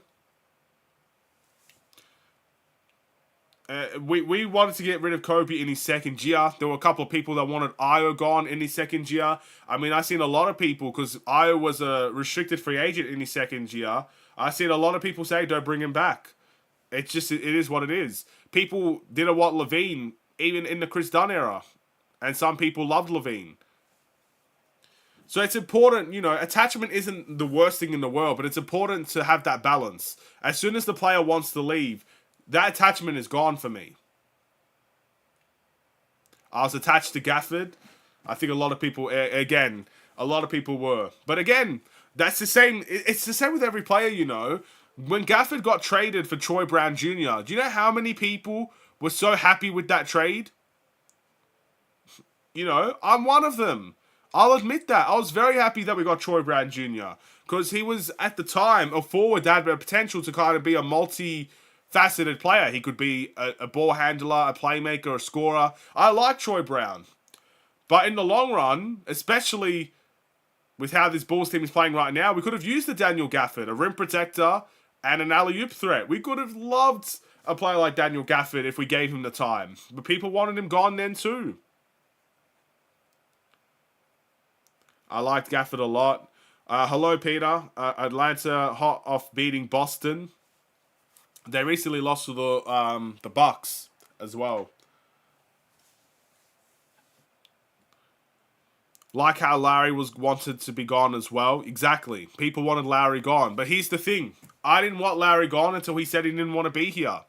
We wanted to get rid of Kobe in his second year. There were a couple of people that wanted Ayo gone in his second year. I mean, I've seen a lot of people, because Ayo was a restricted free agent in his second year. I've seen a lot of people say, don't bring him back. It is what it is. People didn't want LaVine even in the Chris Dunn era. And some people loved LaVine. So it's important, you know, attachment isn't the worst thing in the world, but it's important to have that balance. As soon as the player wants to leave, that attachment is gone for me. I was attached to Gafford. I think a lot of people, again, a lot of people were. But again, that's the same. It's the same with every player, you know. When Gafford got traded for Troy Brown Jr., do you know how many people were so happy with that trade? You know, I'm one of them. I'll admit that. I was very happy that we got Troy Brown Jr. because he was, at the time, a forward that had the potential to kind of be a multi-faceted player. He could be a ball handler, a playmaker, a scorer. I like Troy Brown. But in the long run, especially with how this Bulls team is playing right now, we could have used the Daniel Gafford, a rim protector, and an alley-oop threat. We could have loved a player like Daniel Gafford if we gave him the time. But people wanted him gone then too. I liked Gafford a lot. Hello, Peter. Atlanta hot off beating Boston. They recently lost to the Bucks as well. Like how Larry was wanted to be gone as well. Exactly. People wanted Larry gone. But here's the thing. I didn't want Larry gone until he said he didn't want to be here.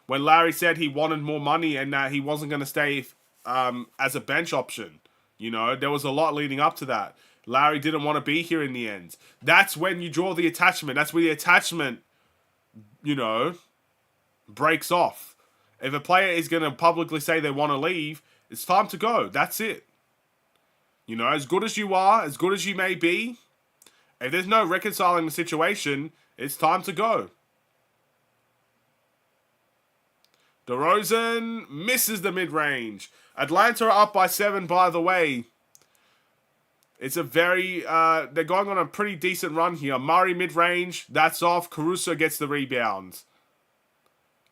When Larry said he wanted more money and that he wasn't going to stay as a bench option. You know, there was a lot leading up to that. Larry didn't want to be here in the end. That's when you draw the attachment. That's where the attachment, you know, breaks off. If a player is going to publicly say they want to leave, it's time to go. That's it. You know, as good as you are, as good as you may be, if there's no reconciling the situation, it's time to go. DeRozan misses the mid-range. Atlanta are up by 7, by the way. It's a very, they're going on a pretty decent run here. Murray mid-range, that's off. Caruso gets the rebound.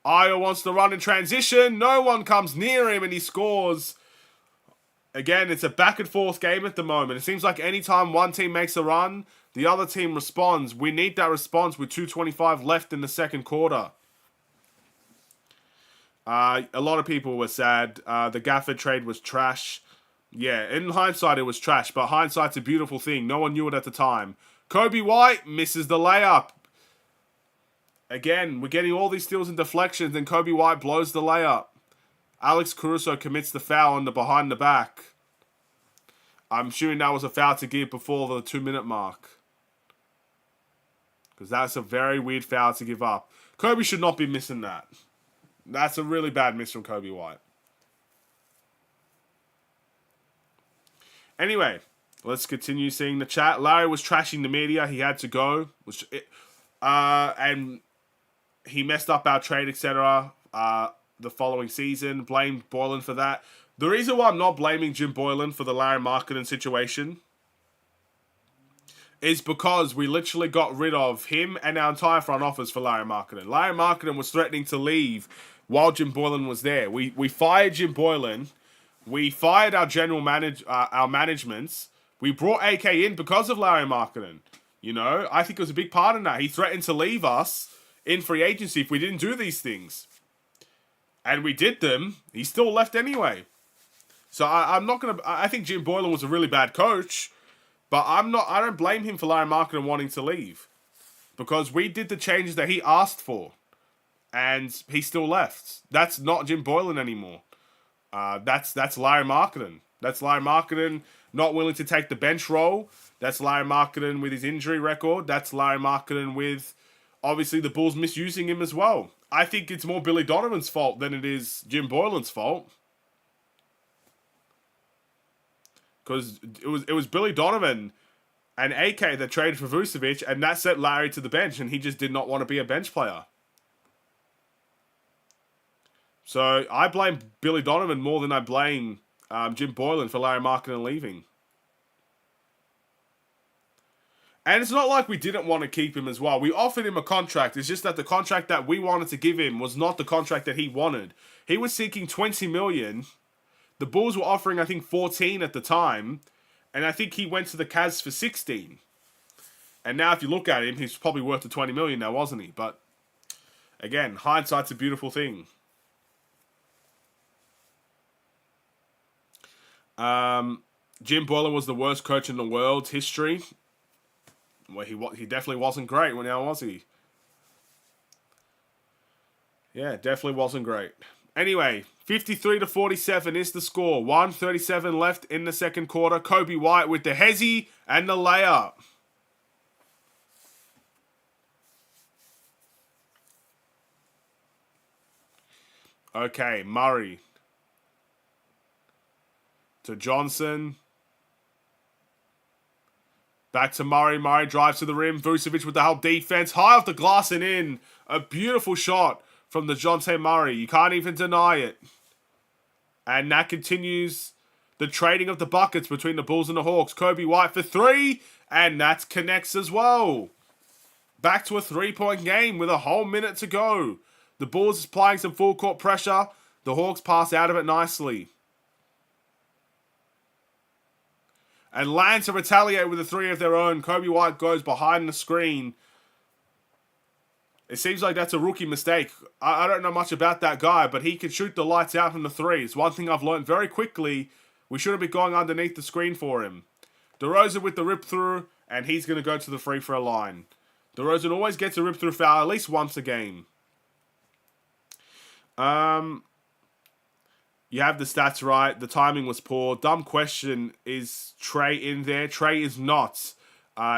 Ayo wants to run in transition. No one comes near him and he scores. Again, it's a back and forth game at the moment. It seems like anytime one team makes a run, the other team responds. We need that response with 2:25 left in the second quarter. A lot of people were sad. The Gafford trade was trash. Yeah, in hindsight, it was trash, but hindsight's a beautiful thing. No one knew it at the time. Kobe White misses the layup. Again, we're getting all these steals and deflections, and Kobe White blows the layup. Alex Caruso commits the foul on the behind the back. I'm assuming that was a foul to give before the 2-minute mark. Because that's a very weird foul to give up. Kobe should not be missing that. That's a really bad miss from Kobe White. Anyway, let's continue seeing the chat. Larry was trashing the media. He had to go. And he messed up our trade, etc. The following season. Blamed Boylan for that. The reason why I'm not blaming Jim Boylan for the Larry Markkinen situation is because we literally got rid of him and our entire front office for Larry Markkinen. Larry Markkinen was threatening to leave while Jim Boylan was there. We fired Jim Boylan. We fired our general our managements. We brought AK in because of Larry Markkinen. You know, I think it was a big part in that. He threatened to leave us in free agency if we didn't do these things. And we did them. He still left anyway. So I'm not going to... I think Jim Boylan was a really bad coach. But I don't blame him for Larry Markkinen wanting to leave. Because we did the changes that he asked for. And he still left. That's not Jim Boylan anymore. That's Larry Markkinen. That's Larry Markkinen not willing to take the bench role. That's Larry Markkinen with his injury record. That's Larry Markkinen with, obviously, the Bulls misusing him as well. I think it's more Billy Donovan's fault than it is Jim Boylan's fault. Because it was Billy Donovan and AK that traded for Vucevic, and that set Larry to the bench, and he just did not want to be a bench player. So I blame Billy Donovan more than I blame Jim Boylan for Larry Markkinen leaving. And it's not like we didn't want to keep him as well. We offered him a contract. It's just that the contract that we wanted to give him was not the contract that he wanted. He was seeking $20 million. The Bulls were offering, I think, 14 at the time. And I think he went to the Cavs for 16. And now if you look at him, he's probably worth the $20 million now, wasn't he? But, again, hindsight's a beautiful thing. Jim Boylan was the worst coach in the world's history. Well, he definitely wasn't great. Now was he? Yeah, definitely wasn't great. Anyway, 53-47 is the score. 1:37 left in the second quarter. Kobe White with the hezzy and the layup. Okay, Murray. To Johnson. Back to Murray. Murray drives to the rim. Vucevic with the help defense. High off the glass and in. A beautiful shot from the DeJounte Murray. You can't even deny it. And that continues the trading of the buckets between the Bulls and the Hawks. Kobe White for three. And that connects as well. Back to a 3-point game with a whole minute to go. The Bulls is applying some full court pressure. The Hawks pass out of it nicely. And land to retaliate with a three of their own. Kobe White goes behind the screen. It seems like that's a rookie mistake. I don't know much about that guy, but he can shoot the lights out from the threes. One thing I've learned very quickly, we shouldn't be going underneath the screen for him. DeRozan with the rip through, and he's going to go to the free throw line. DeRozan always gets a rip through foul at least once a game. You have the stats right. The timing was poor. Dumb question, is Trey in there? Trey is not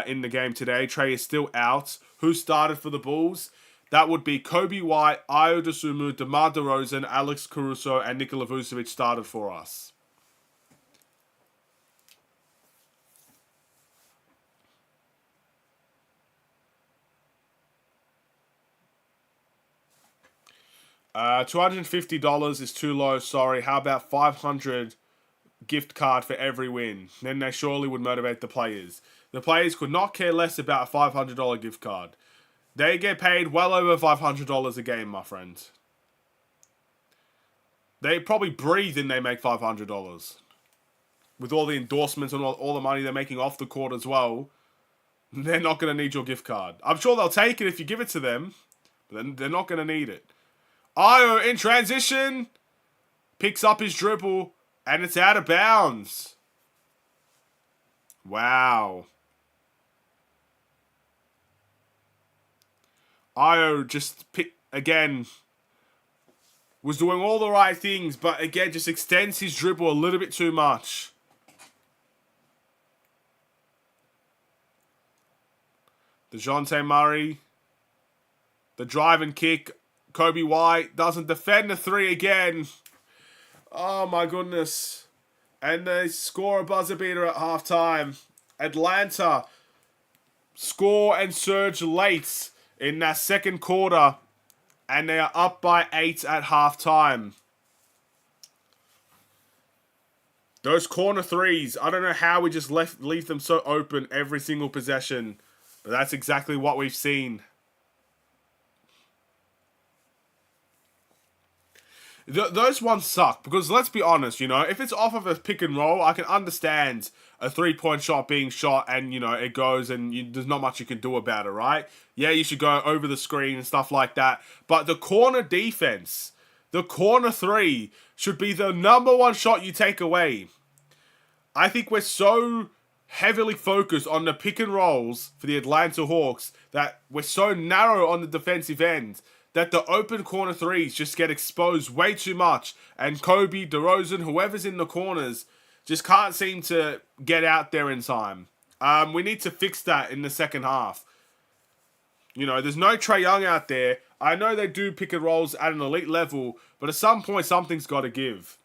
in the game today. Trey is still out. Who started for the Bulls? That would be Kobe White, Ayo Dosunmu, DeMar DeRozan, Alex Caruso, and Nikola Vucevic started for us. $250 is too low, sorry. How about $500 gift card for every win. Then they surely would motivate the players. The players could not care less about a $500 gift card. They get paid well over $500 a game, my friend. They probably breathe and they make $500. With all the endorsements and all the money they're making off the court as well, they're not going to need your gift card. I'm sure they'll take it if you give it to them, but then they're not going to need it. Io in transition picks up his dribble and it's out of bounds. Wow. Io just again was doing all the right things, but again just extends his dribble a little bit too much. DeJounte Murray, the drive and kick. Kobe White doesn't defend the three again. Oh my goodness. And they score a buzzer beater at halftime. Atlanta score and surge late in that second quarter. And they are up by 8 at halftime. Those corner threes, I don't know how we just leave them so open every single possession. But that's exactly what we've seen. Those ones suck. Because let's be honest, if it's off of a pick and roll, I can understand a 3-point shot being shot and, it goes and there's not much you can do about it, right? Yeah, you should go over the screen and stuff like that. But the corner defense, the corner three, should be the number one shot you take away. I think we're so heavily focused on the pick and rolls for the Atlanta Hawks that we're so narrow on the defensive end that the open corner threes just get exposed way too much. And Kobe, DeRozan, whoever's in the corners just can't seem to get out there in time. We need to fix that in the second half. There's no Trae Young out there. I know they do pick and rolls at an elite level, but at some point, something's got to give.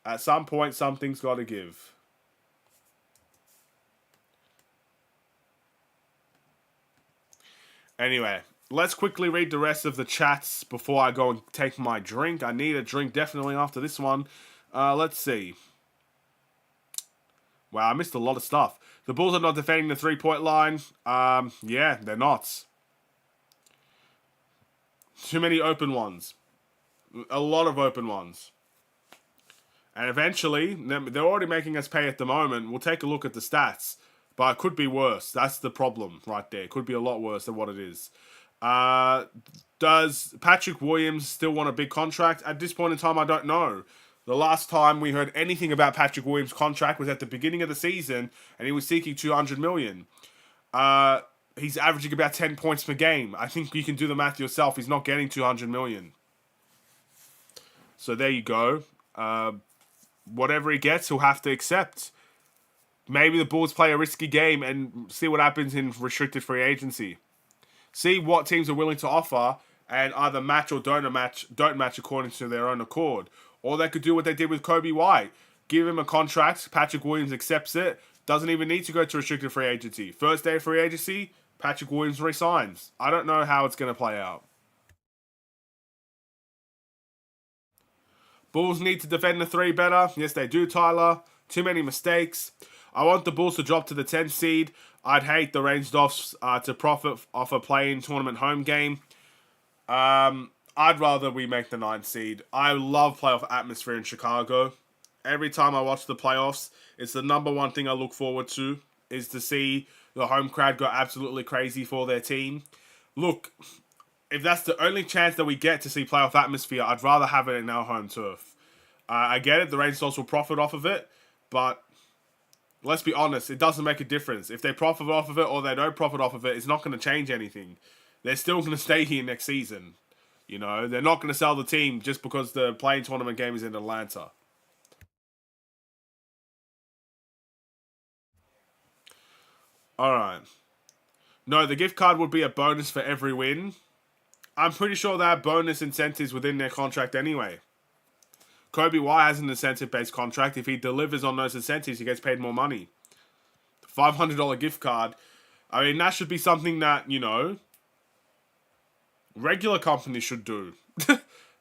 At some point, something's got to give. Anyway, let's quickly read the rest of the chats before I go and take my drink. I need a drink definitely after this one. Let's see. Wow, I missed a lot of stuff. The Bulls are not defending the 3-point line. Yeah, they're not. Too many open ones. A lot of open ones. And eventually, they're already making us pay at the moment. We'll take a look at the stats. But it could be worse. That's the problem right there. It could be a lot worse than what it is. Does Patrick Williams still want a big contract? At this point in time, I don't know. The last time we heard anything about Patrick Williams' contract was at the beginning of the season, and he was seeking $200 million. He's averaging about 10 points per game. I think you can do the math yourself. He's not getting $200 million. So there you go. Whatever he gets, he'll have to accept. Maybe the Bulls play a risky game and see what happens in restricted free agency. See what teams are willing to offer and either match or don't match according to their own accord. Or they could do what they did with Kobe White. Give him a contract, Patrick Williams accepts it, doesn't even need to go to restricted free agency. First day of free agency, Patrick Williams resigns. I don't know how it's going to play out. Bulls need to defend the three better. Yes, they do, Tyler. Too many mistakes. I want the Bulls to drop to the 10th seed. I'd hate the Range Doffs to profit off a play-in tournament home game. I'd rather we make the 9th seed. I love playoff atmosphere in Chicago. Every time I watch the playoffs, it's the number one thing I look forward to, is to see the home crowd go absolutely crazy for their team. Look, if that's the only chance that we get to see playoff atmosphere, I'd rather have it in our home turf. I get it, the Range Doffs will profit off of it, but let's be honest, it doesn't make a difference. If they profit off of it or they don't profit off of it, it's not going to change anything. They're still going to stay here next season. They're not going to sell the team just because the play-in tournament game is in Atlanta. Alright. No, the gift card would be a bonus for every win. I'm pretty sure they have bonus incentives within their contract anyway. Kobe White has an incentive-based contract. If he delivers on those incentives, he gets paid more money. $500 gift card. I mean, that should be something that, regular companies should do.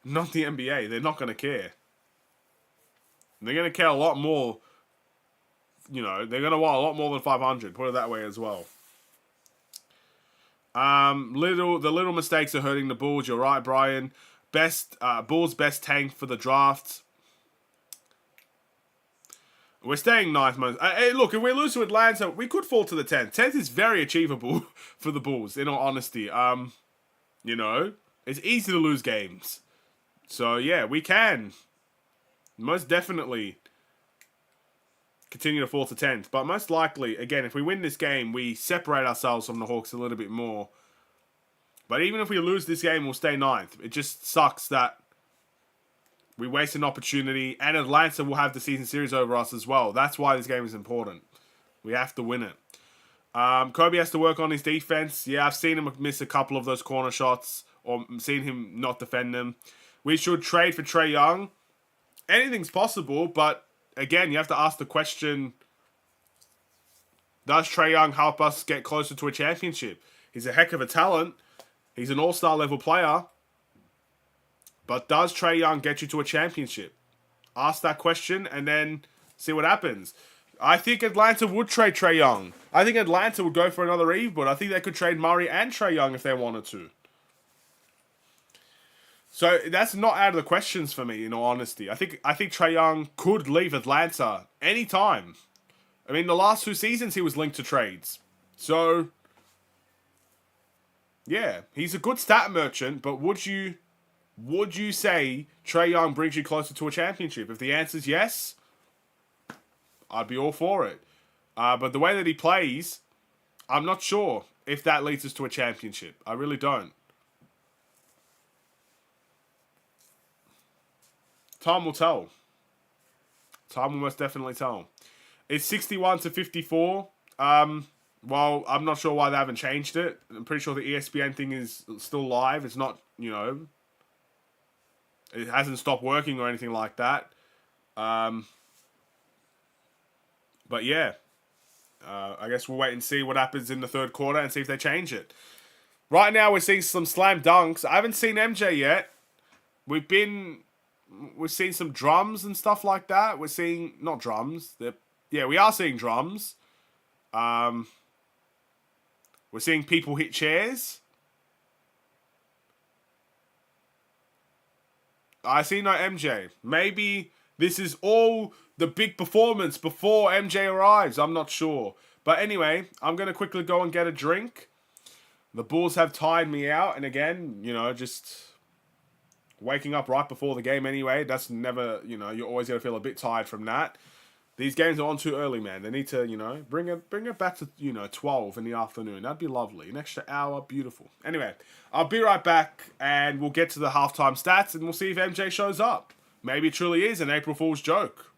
Not the NBA. They're not going to care. They're going to care a lot more. You know, they're going to want a lot more than 500. Put it that way as well. The little mistakes are hurting the Bulls. You're right, Brian. Bulls best tank for the draft. We're staying ninth most. Hey, look, if we lose to Atlanta, we could fall to the 10th. 10th is very achievable for the Bulls, in all honesty. You know, it's easy to lose games. So, yeah, we can. Most definitely continue to fall to 10th. But most likely, again, if we win this game, we separate ourselves from the Hawks a little bit more. But even if we lose this game, we'll stay ninth. It just sucks that we waste an opportunity, and Atlanta will have the season series over us as well. That's why this game is important. We have to win it. Kobe has to work on his defense. Yeah, I've seen him miss a couple of those corner shots, or seen him not defend them. We should trade for Trae Young. Anything's possible, but again, you have to ask the question, does Trae Young help us get closer to a championship? He's a heck of a talent. He's an all-star level player. But does Trae Young get you to a championship? Ask that question and then see what happens. I think Atlanta would trade Trae Young. I think Atlanta would go for another Eve, but I think they could trade Murray and Trae Young if they wanted to. So that's not out of the questions for me, in all honesty. I think Trae Young could leave Atlanta anytime. I mean, the last 2 seasons he was linked to trades. So, yeah, he's a good stat merchant, but would you say Trae Young brings you closer to a championship? If the answer is yes, I'd be all for it. But the way that he plays, I'm not sure if that leads us to a championship. I really don't. Time will tell. Time will most definitely tell. It's 61 to 54. Well, I'm not sure why they haven't changed it. I'm pretty sure the ESPN thing is still live. It's not, you know, it hasn't stopped working or anything like that. But yeah, I guess we'll wait and see what happens in the third quarter and see if they change it. Right now, we're seeing some slam dunks. I haven't seen MJ yet. We've seen some drums and stuff like that. We're seeing, not drums. Yeah, we are seeing drums. We're seeing people hit chairs. I see no MJ. Maybe this is all the big performance before MJ arrives. I'm not sure. But anyway, I'm going to quickly go and get a drink. The Bulls have tired me out. And again, you know, just waking up right before the game anyway. That's never, you know, you're always going to feel a bit tired from that. These games are on too early, man. They need to, you know, bring it back to, you know, 12 in the afternoon. That'd be lovely. An extra hour, beautiful. Anyway, I'll be right back, and we'll get to the halftime stats, and we'll see if MJ shows up. Maybe it truly is an April Fool's joke.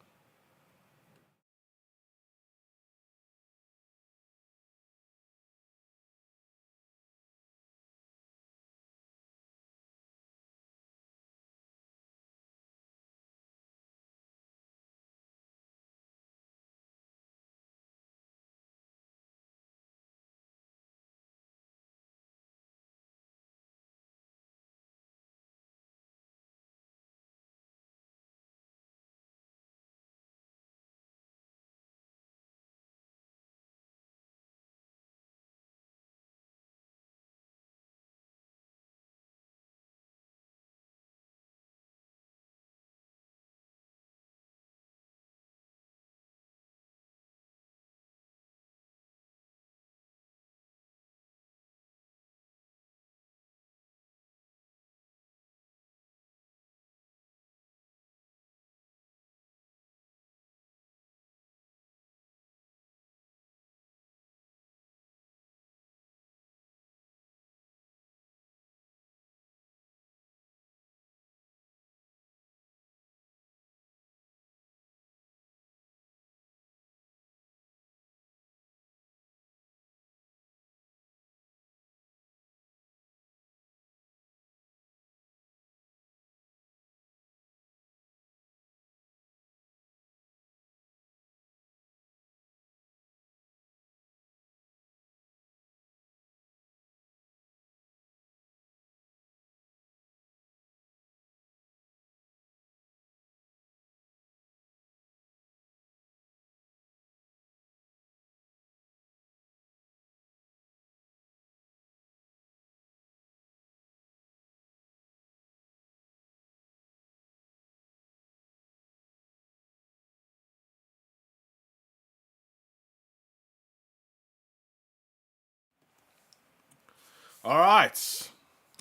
Alright.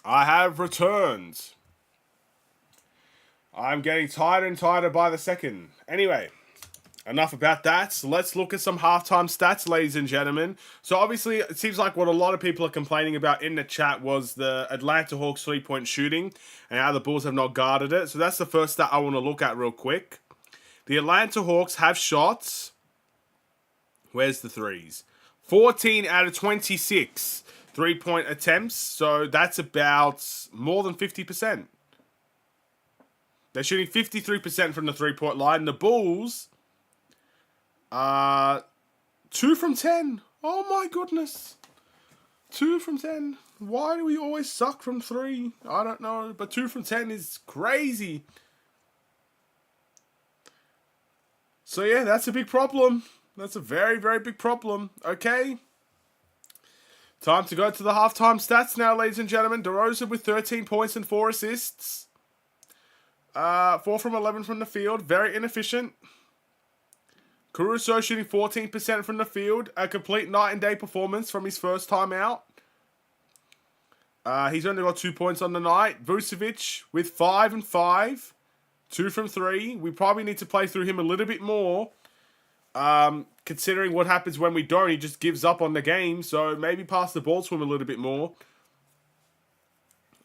I have returned. I'm getting tighter and tighter by the second. Anyway, enough about that. Let's look at some halftime stats, ladies and gentlemen. So obviously, it seems like what a lot of people are complaining about in the chat was the Atlanta Hawks three-point shooting and how the Bulls have not guarded it. So that's the first stat I want to look at real quick. The Atlanta Hawks have shots. Where's the threes? 14 out of 26 three-point attempts. So that's about more than 50%. They're shooting 53% from the three-point line. The Bulls... 2 from 10. Oh my goodness. 2 from 10. Why do we always suck from 3? I don't know. But 2 from 10 is crazy. So yeah, that's a big problem. That's a very, very big problem. Okay. Time to go to the halftime stats now, ladies and gentlemen. DeRozan with 13 points and 4 assists. 4 from 11 from the field. Very inefficient. Caruso shooting 14% from the field. A complete night and day performance from his first time out. He's only got 2 points on the night. Vucevic with 5 and 5. 2 from 3. We probably need to play through him a little bit more. Considering what happens when we don't. He just gives up on the game. So maybe pass the ball to him a little bit more.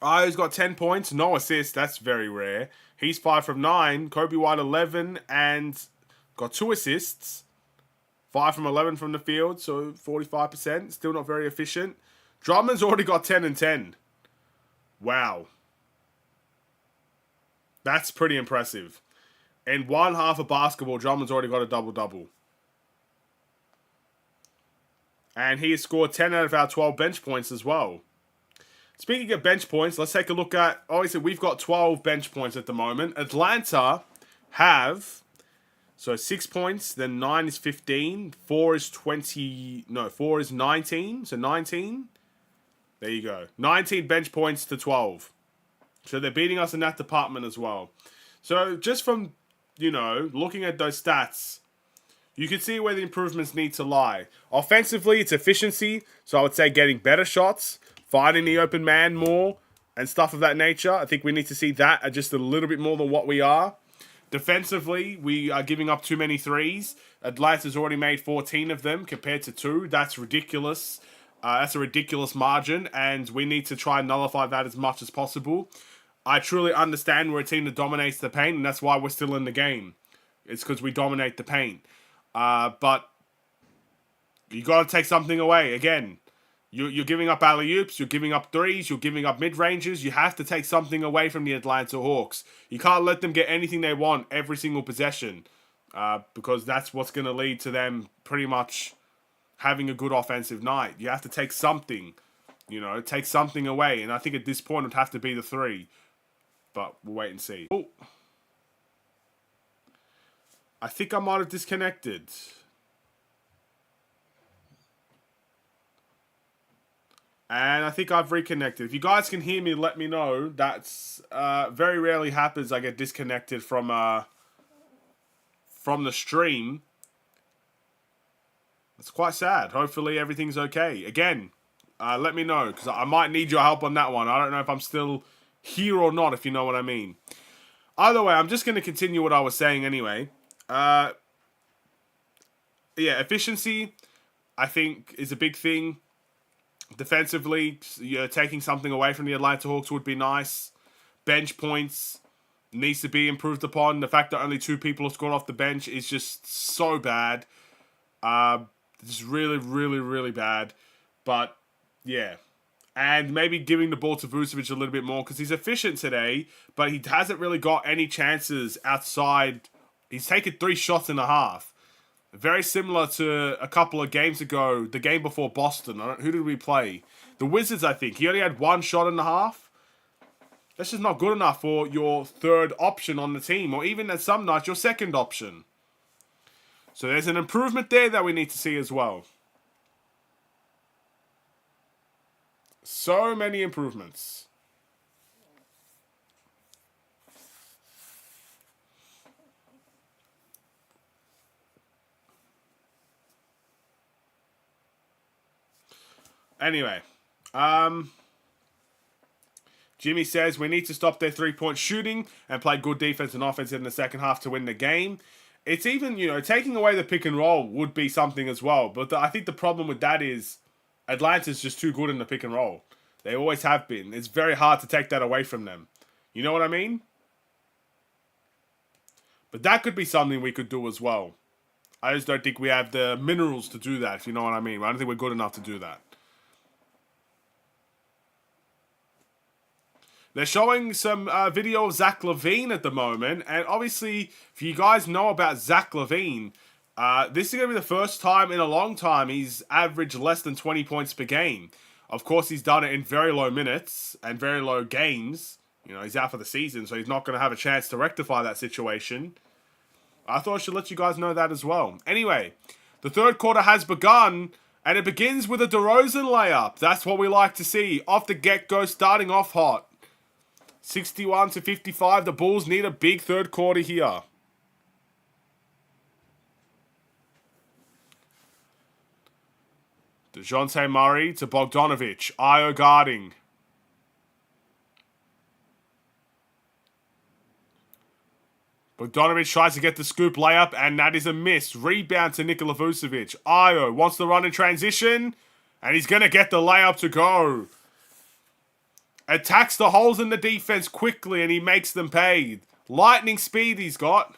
He's got 10 points. No assists. That's very rare. He's 5 from 9. Kobe White 11 and... got 2 assists. 5 from 11 from the field, so 45%. Still not very efficient. Drummond's already got 10 and 10. Wow. That's pretty impressive. In one half of basketball, Drummond's already got a double-double. And he has scored 10 out of our 12 bench points as well. Speaking of bench points, let's take a look at... obviously, we've got 12 bench points at the moment. Atlanta have... so 6 points, then 9 is 15, 4 is 20, no, 4 is 19, so 19. There you go. 19 bench points to 12. So they're beating us in that department as well. So just from, looking at those stats, you can see where the improvements need to lie. Offensively, it's efficiency, so I would say getting better shots, finding the open man more, and stuff of that nature. I think we need to see that at just a little bit more than what we are. Defensively, we are giving up too many threes. Atlanta's already made 14 of them compared to 2. That's ridiculous. That's a ridiculous margin, and we need to try and nullify that as much as possible. I truly understand we're a team that dominates the paint, and that's why we're still in the game. It's because we dominate the paint. But you got to take something away. Again, you're giving up alley-oops, you're giving up threes, you're giving up mid-ranges. You have to take something away from the Atlanta Hawks. You can't let them get anything they want every single possession, because that's what's going to lead to them pretty much having a good offensive night. You have to take something, take something away. And I think at this point it would have to be the 3. But we'll wait and see. Oh, I think I might have disconnected. And I think I've reconnected. If you guys can hear me, let me know. That's very rarely happens. I get disconnected from the stream. It's quite sad. Hopefully everything's okay. Again, let me know, because I might need your help on that one. I don't know if I'm still here or not, if you know what I mean. Either way, I'm just going to continue what I was saying anyway. Yeah, efficiency, I think, is a big thing. Defensively, taking something away from the Atlanta Hawks would be nice. Bench points needs to be improved upon. The fact that only 2 people have scored off the bench is just so bad. Just really, really, really bad. But, yeah. And maybe giving the ball to Vucevic a little bit more, because he's efficient today, but he hasn't really got any chances outside. He's taken 3 shots and a half. Very similar to a couple of games ago, the game before Boston. Who did we play? The Wizards, I think. He only had 1 shot and a half. That's just not good enough for your 3rd option on the team, or even at some nights, your 2nd option. So there's an improvement there that we need to see as well. So many improvements. Anyway, Jimmy says we need to stop their three-point shooting and play good defense and offense in the second half to win the game. It's even, taking away the pick and roll would be something as well. But I think the problem with that is Atlanta's just too good in the pick and roll. They always have been. It's very hard to take that away from them. You know what I mean? But that could be something we could do as well. I just don't think we have the minerals to do that, if you know what I mean. I don't think we're good enough to do that. They're showing some video of Zach LaVine at the moment. And obviously, if you guys know about Zach LaVine, this is going to be the first time in a long time he's averaged less than 20 points per game. Of course, he's done it in very low minutes and very low games. He's out for the season, so he's not going to have a chance to rectify that situation. I thought I should let you guys know that as well. Anyway, the third quarter has begun, and it begins with a DeRozan layup. That's what we like to see. Off the get-go, starting off hot. 61-55, the Bulls need a big third quarter here. DeJounte Murray to Bogdanovic. Io guarding. Bogdanovic tries to get the scoop layup, and that is a miss. Rebound to Nikola Vucevic. Io wants to run in transition, and he's going to get the layup to go. Attacks the holes in the defense quickly, and he makes them pay. Lightning speed he's got.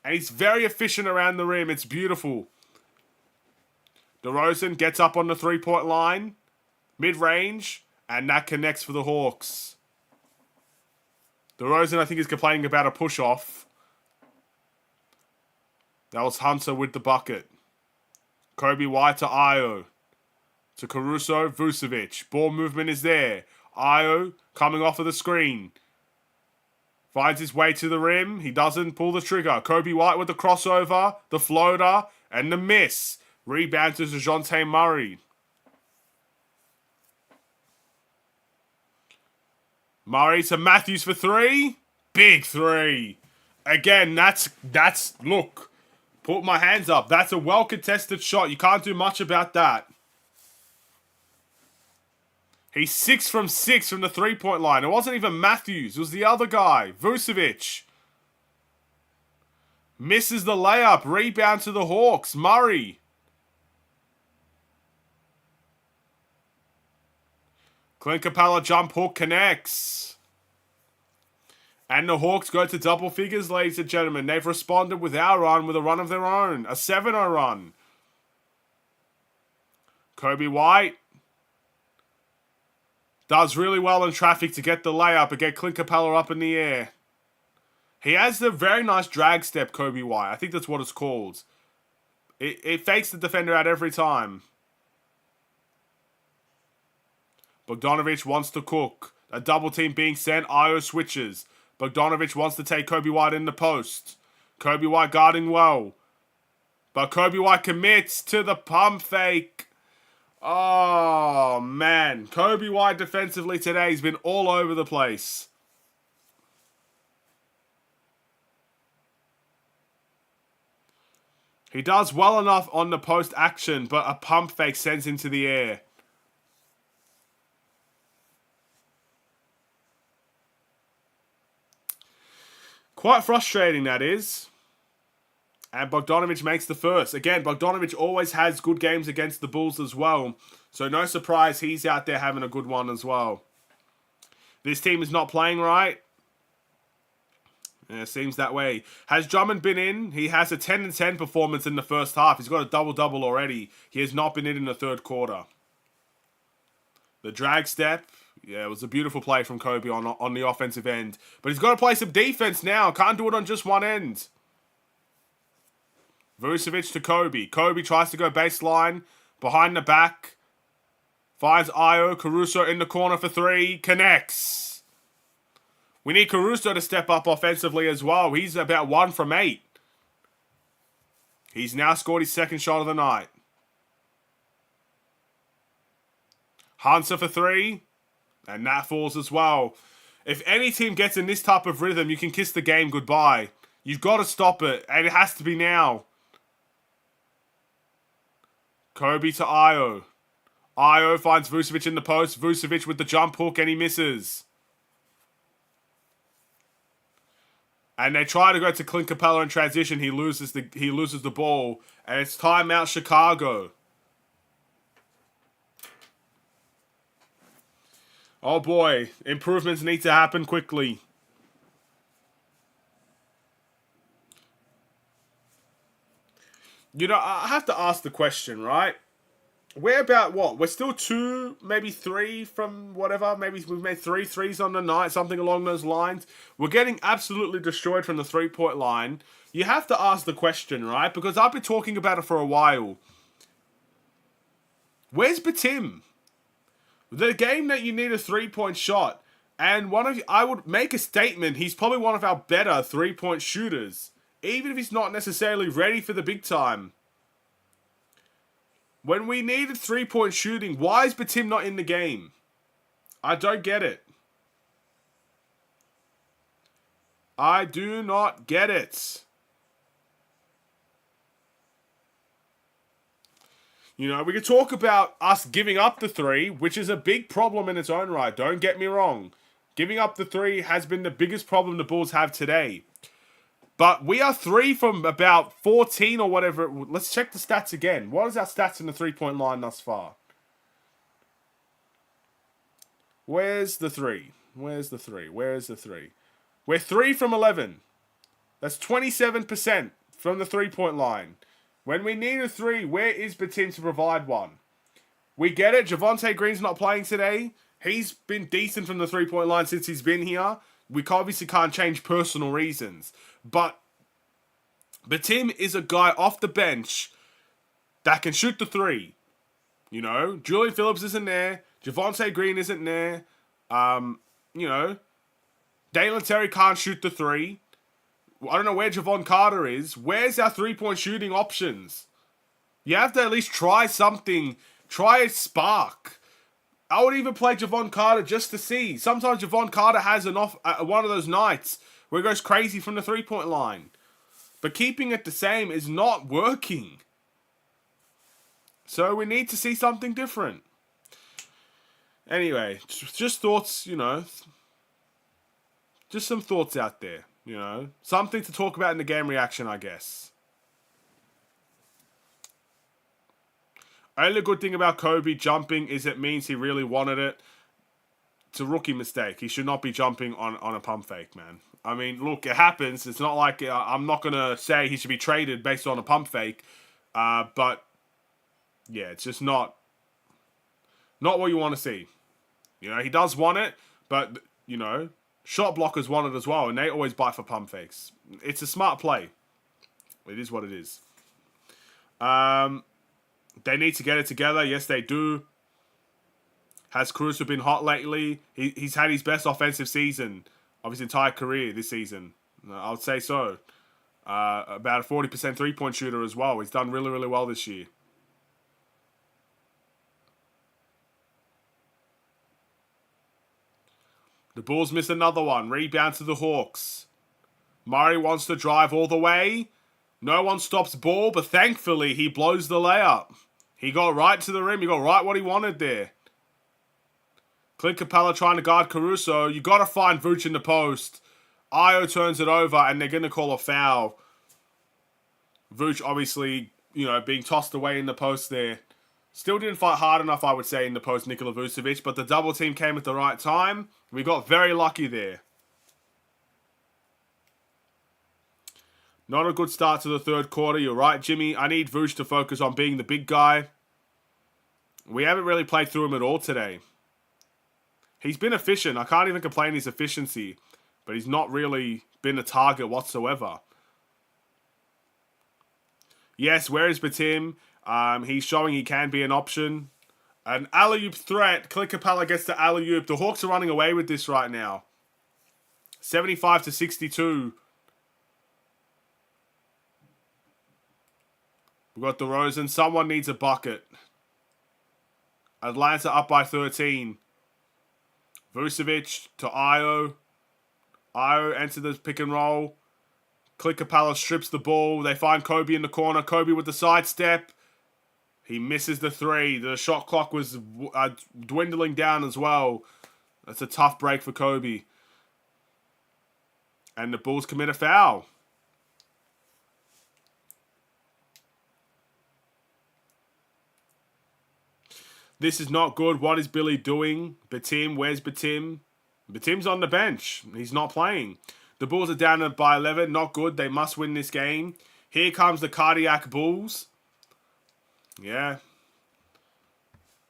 And he's very efficient around the rim. It's beautiful. DeRozan gets up on the three-point line. Mid-range. And that connects for the Hawks. DeRozan, I think, is complaining about a push-off. That was Hunter with the bucket. Kobe White to Io. To Caruso, Vucevic. Ball movement is there. Io coming off of the screen. Finds his way to the rim. He doesn't pull the trigger. Kobe White with the crossover, the floater, and the miss. Rebound to DeJounte Murray. Murray to Matthews for three. Big three. Again, that's look. Put my hands up. That's a well-contested shot. You can't do much about that. He's 6 from 6 from the three-point line. It wasn't even Matthews. It was the other guy, Vucevic. Misses the layup. Rebound to the Hawks. Murray. Clint Capella jump hook connects. And the Hawks go to double figures, ladies and gentlemen. They've responded with our run with a run of their own. A 7-0 run. Kobe White does really well in traffic to get the layup and get Clint Capella up in the air. He has the very nice drag step, Kobe White. I think that's what it's called. It fakes the defender out every time. Bogdanovic wants to cook. A double team being sent. Io switches. Bogdanovic wants to take Kobe White in the post. Kobe White guarding well. But Kobe White commits to the pump fake. Oh, man. Kobe White defensively today has been all over the place. He does well enough on the post action, but a pump fake sends him to the air. Quite frustrating, that is. And Bogdanovic makes the first. Again, Bogdanovic always has good games against the Bulls as well. So no surprise he's out there having a good one as well. This team is not playing right. Yeah, it seems that way. Has Drummond been in? He has a 10-10 performance in the first half. He's got a double-double already. He has not been in the third quarter. The drag step. Yeah, it was a beautiful play from Kobe on the offensive end. But he's got to play some defense now. Can't do it on just one end. Vucevic to Kobe. Kobe tries to go baseline. Behind the back. Finds Io. Caruso in the corner for three. Connects. We need Caruso to step up offensively as well. He's about 1 from 8. He's now scored his second shot of the night. Hunter for three. And that falls as well. If any team gets in this type of rhythm, you can kiss the game goodbye. You've got to stop it. And it has to be now. Kobe to Io. Io finds Vucevic in the post. Vucevic with the jump hook and he misses. And they try to go to Clint Capella in transition. He loses the ball. And it's timeout Chicago. Oh boy. Improvements need to happen quickly. You know, I have to ask the question, right? We're about what? We're still 2, maybe 3 from whatever. Maybe we've made 3 threes on the night, something along those lines. We're getting absolutely destroyed from the 3-point line. You have to ask the question, right? Because I've been talking about it for a while. Where's Batim? The game that you need a 3-point shot. And I would make a statement, he's probably one of our better 3-point shooters. Even if he's not necessarily ready for the big time. When we needed 3-point shooting, why is Batim not in the game? I don't get it. I do not get it. You know, we could talk about us giving up the 3, which is a big problem in its own right. Don't get me wrong. Giving up the 3 has been the biggest problem the Bulls have today. But we are 3 from about 14 or whatever. Let's check the stats again. What is our stats in the 3-point line thus far? Where's the 3? Where's the 3? Where's the 3? We're 3 from 11. That's 27% from the 3-point line. When we need a 3, where is Batim to provide one? We get it. Javonte Green's not playing today. He's been decent from the 3-point line since he's been here. We obviously can't change personal reasons. But Batim is a guy off the bench that can shoot the 3. You know, Julian Phillips isn't there. Javonte Green isn't there. You know, Dalen Terry can't shoot the 3. I don't know where Javon Carter is. Where's our 3-point shooting options? You have to at least try something. Try a spark. I would even play Javon Carter just to see. Sometimes Javon Carter has one of those nights where he goes crazy from the 3-point line. But keeping it the same is not working. So we need to see something different. Anyway, just thoughts, you know. Just some thoughts out there, you know. Something to talk about in the game reaction, I guess. Only good thing about Kobe jumping is it means he really wanted it. It's a rookie mistake. He should not be jumping on a pump fake, man. I mean, look, it happens. It's not like I'm not going to say he should be traded based on a pump fake. But, yeah, it's just not what you want to see. You know, he does want it, but, you know, shot blockers want it as well, and they always bite for pump fakes. It's a smart play. It is what it is. They need to get it together. Yes, they do. Has Caruso been hot lately? He's had his best offensive season of his entire career this season. I would say so. About a 40% three-point shooter as well. He's done really, really well this year. The Bulls miss another one. Rebound to the Hawks. Murray wants to drive all the way. No one stops ball, but thankfully he blows the layup. He got right to the rim. He got right what he wanted there. Clint Capella trying to guard Caruso. You got to find Vooch in the post. Io turns it over, and they're going to call a foul. Vooch obviously, you know, being tossed away in the post there. Still didn't fight hard enough, I would say, in the post, Nikola Vucevic, but the double team came at the right time. We got very lucky there. Not a good start to the third quarter. You're right, Jimmy. I need Vooch to focus on being the big guy. We haven't really played through him at all today. He's been efficient. I can't even complain his efficiency, but he's not really been a target whatsoever. Yes, where is Batim? He's showing he can be an option. An alley-oop threat. Clint Capella gets the alley-oop. The Hawks are running away with this right now. 75-62. We've got DeRozan. Someone needs a bucket. Atlanta up by 13. Vucevic to Io. Io enter the pick and roll. Clint Capella strips the ball. They find Kobe in the corner. Kobe with the sidestep. He misses the three. The shot clock was dwindling down as well. That's a tough break for Kobe. And the Bulls commit a foul. This is not good. What is Billy doing? Batim, where's Batim? Batim's on the bench. He's not playing. The Bulls are down by 11. Not good. They must win this game. Here comes the Cardiac Bulls. Yeah.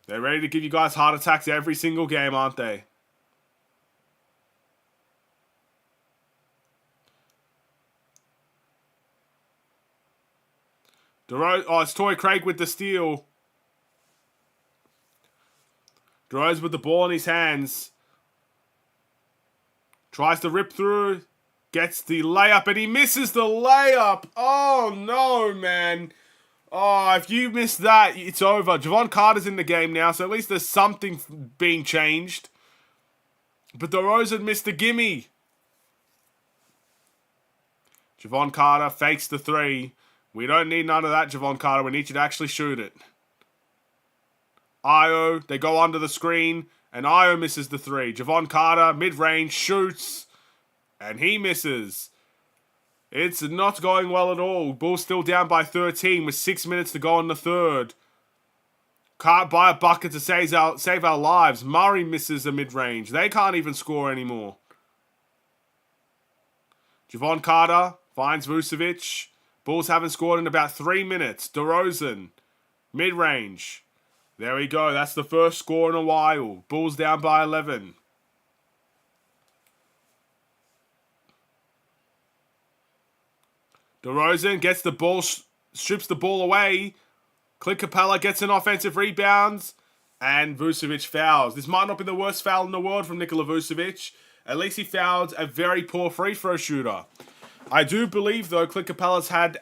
They're ready to give you guys heart attacks every single game, aren't they? Oh, it's Torrey Craig with the steal. DeRozan with the ball in his hands. Tries to rip through. Gets the layup and he misses the layup. Oh, no, man. Oh, if you miss that, it's over. Javon Carter's in the game now, so at least there's something being changed. But DeRozan missed the gimme. Javon Carter fakes the three. We don't need none of that, Javon Carter. We need you to actually shoot it. Io, they go under the screen, and Io misses the three. Javon Carter, mid-range, shoots, and he misses. It's not going well at all. Bulls still down by 13 with 6 minutes to go in the third. Can't buy a bucket to save our lives. Murray misses a mid-range. They can't even score anymore. Javon Carter finds Vucevic. Bulls haven't scored in about 3 minutes. DeRozan, mid-range. There we go. That's the first score in a while. Bulls down by 11. DeRozan gets the ball, strips the ball away. Clint Capella gets an offensive rebound. And Vucevic fouls. This might not be the worst foul in the world from Nikola Vucevic. At least he fouled a very poor free throw shooter. I do believe, though, Clint Capella's had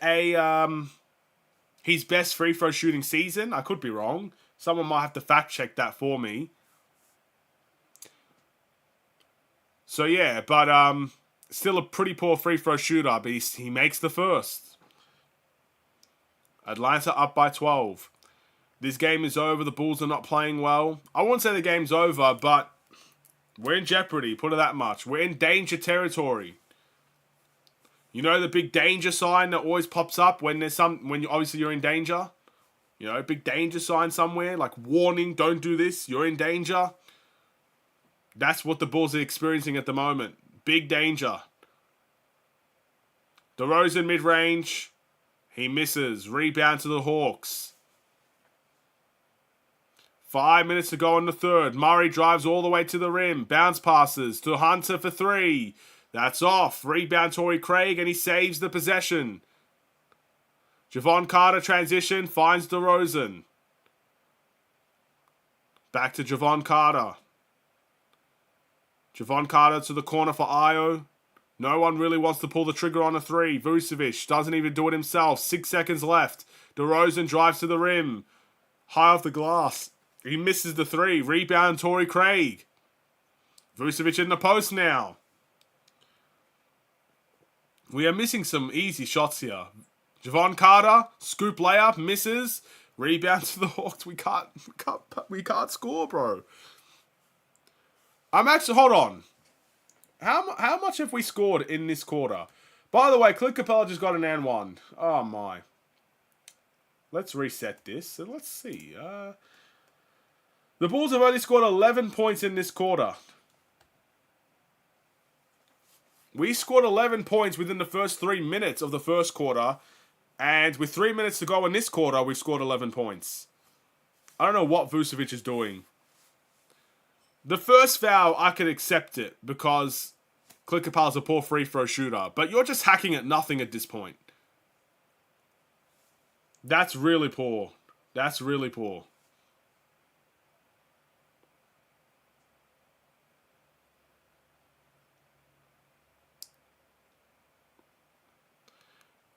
his best free throw shooting season. I could be wrong. Someone might have to fact check that for me. So yeah, but still a pretty poor free throw shooter, but he makes the first. Atlanta up by 12. This game is over. The Bulls are not playing well. I won't say the game's over, but we're in jeopardy, put it that much. We're in danger territory. You know the big danger sign that always pops up when obviously you're in danger? You know, big danger sign somewhere, like warning, don't do this, you're in danger. That's what the Bulls are experiencing at the moment. Big danger. DeRozan mid-range. He misses. Rebound to the Hawks. 5 minutes to go in the third. Murray drives all the way to the rim. Bounce passes to Hunter for three. That's off. Rebound Torrey Craig and he saves the possession. Javon Carter transition, finds DeRozan. Back to Javon Carter. Javon Carter to the corner for Io. No one really wants to pull the trigger on a three. Vucevic doesn't even do it himself. 6 seconds left. DeRozan drives to the rim. High off the glass. He misses the three. Rebound Torrey Craig. Vucevic in the post now. We are missing some easy shots here. Javon Carter, scoop layup, misses. Rebound to the Hawks. We can't score, bro. Hold on. How much have we scored in this quarter? By the way, Clint Capella just got an and one. Oh my. Let's reset this and let's see. The Bulls have only scored 11 points in this quarter. We scored 11 points within the first 3 minutes of the first quarter. And with 3 minutes to go in this quarter, we scored 11 points. I don't know what Vucevic is doing. The first foul, I could accept it because Clint Capella's a poor free throw shooter. But you're just hacking at nothing at this point. That's really poor. That's really poor.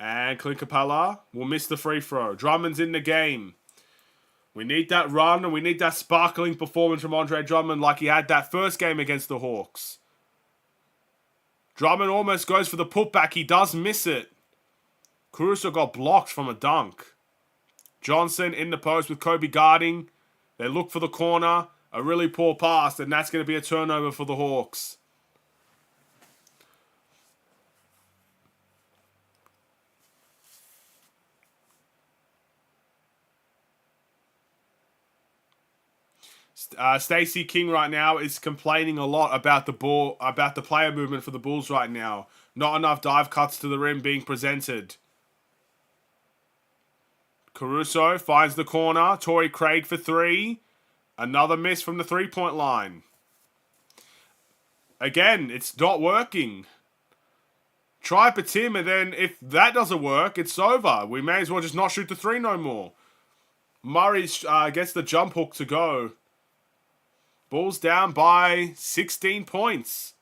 And Clint Capella will miss the free throw. Drummond's in the game. We need that run and we need that sparkling performance from Andre Drummond like he had that first game against the Hawks. Drummond almost goes for the putback. He does miss it. Caruso got blocked from a dunk. Johnson in the post with Kobe guarding. They look for the corner. A really poor pass, and that's going to be a turnover for the Hawks. Stacey King right now is complaining a lot about the ball, about the player movement for the Bulls right now. Not enough dive cuts to the rim being presented. Caruso finds the corner. Torrey Craig for three. Another miss from the three-point line. Again, it's not working. Try Patim, and then if that doesn't work, it's over. We may as well just not shoot the three no more. Murray gets the jump hook to go. Bulls down by 16 points.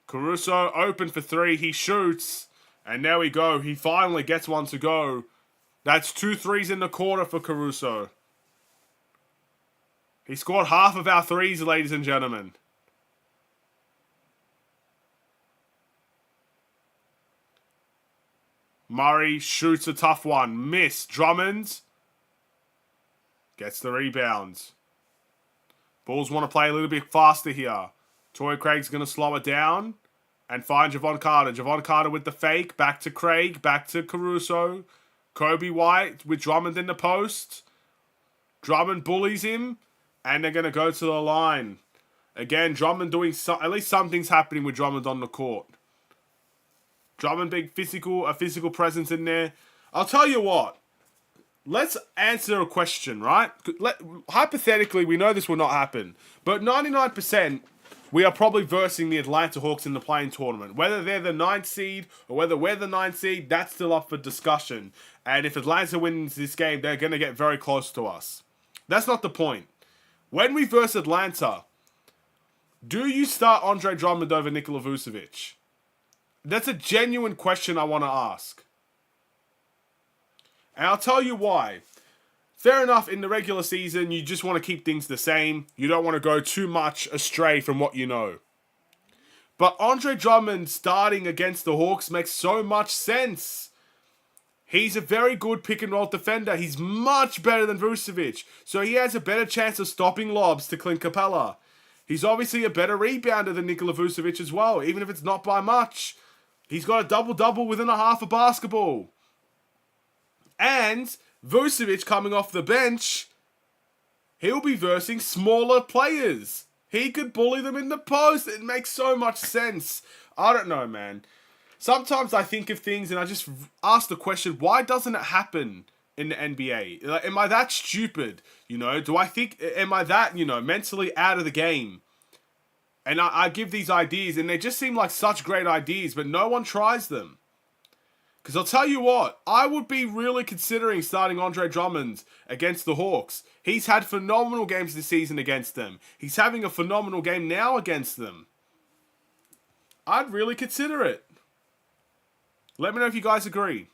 Caruso open for three. He shoots. And there we go. He finally gets one to go. That's 2 threes in the quarter for Caruso. He scored half of our threes, ladies and gentlemen. Murray shoots a tough one. Miss. Drummond gets the rebound. Bulls want to play a little bit faster here. Torrey Craig's going to slow it down and find Javon Carter. Javon Carter with the fake. Back to Craig. Back to Caruso. Kobe White with Drummond in the post. Drummond bullies him. And they're going to go to the line. Again, Drummond doing... at least something's happening with Drummond on the court. Drummond being a physical presence in there. I'll tell you what. Let's answer a question, right? Hypothetically, we know this will not happen. But 99%, we are probably versing the Atlanta Hawks in the play-in tournament. Whether they're the 9th seed or whether we're the 9th seed, that's still up for discussion. And if Atlanta wins this game, they're going to get very close to us. That's not the point. When we verse Atlanta, do you start Andre Drummond over Nikola Vucevic? That's a genuine question I want to ask. And I'll tell you why. Fair enough, in the regular season, you just want to keep things the same. You don't want to go too much astray from what you know. But Andre Drummond starting against the Hawks makes so much sense. He's a very good pick-and-roll defender. He's much better than Vucevic. So he has a better chance of stopping lobs to Clint Capella. He's obviously a better rebounder than Nikola Vucevic as well, even if it's not by much. He's got a double-double within a half a basketball. And Vucevic coming off the bench, he'll be versing smaller players. He could bully them in the post. It makes so much sense. I don't know, man. Sometimes I think of things and I just ask the question, why doesn't it happen in the NBA? Like, am I that stupid? You know, am I that, mentally out of the game? And I give these ideas and they just seem like such great ideas, but no one tries them. Because I'll tell you what, I would be really considering starting Andre Drummond against the Hawks. He's had phenomenal games this season against them. He's having a phenomenal game now against them. I'd really consider it. Let me know if you guys agree.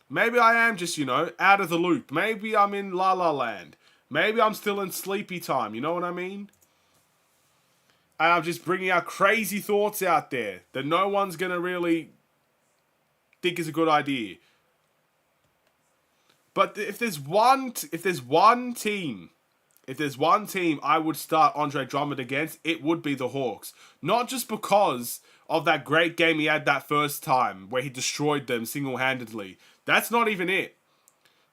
Maybe I am just, out of the loop. Maybe I'm in La La Land. Maybe I'm still in sleepy time. You know what I mean? And I'm just bringing out crazy thoughts out there that no one's going to really think is a good idea. But if there's one team I would start Andre Drummond against, it would be the Hawks. Not just because of that great game he had that first time where he destroyed them single-handedly. That's not even it.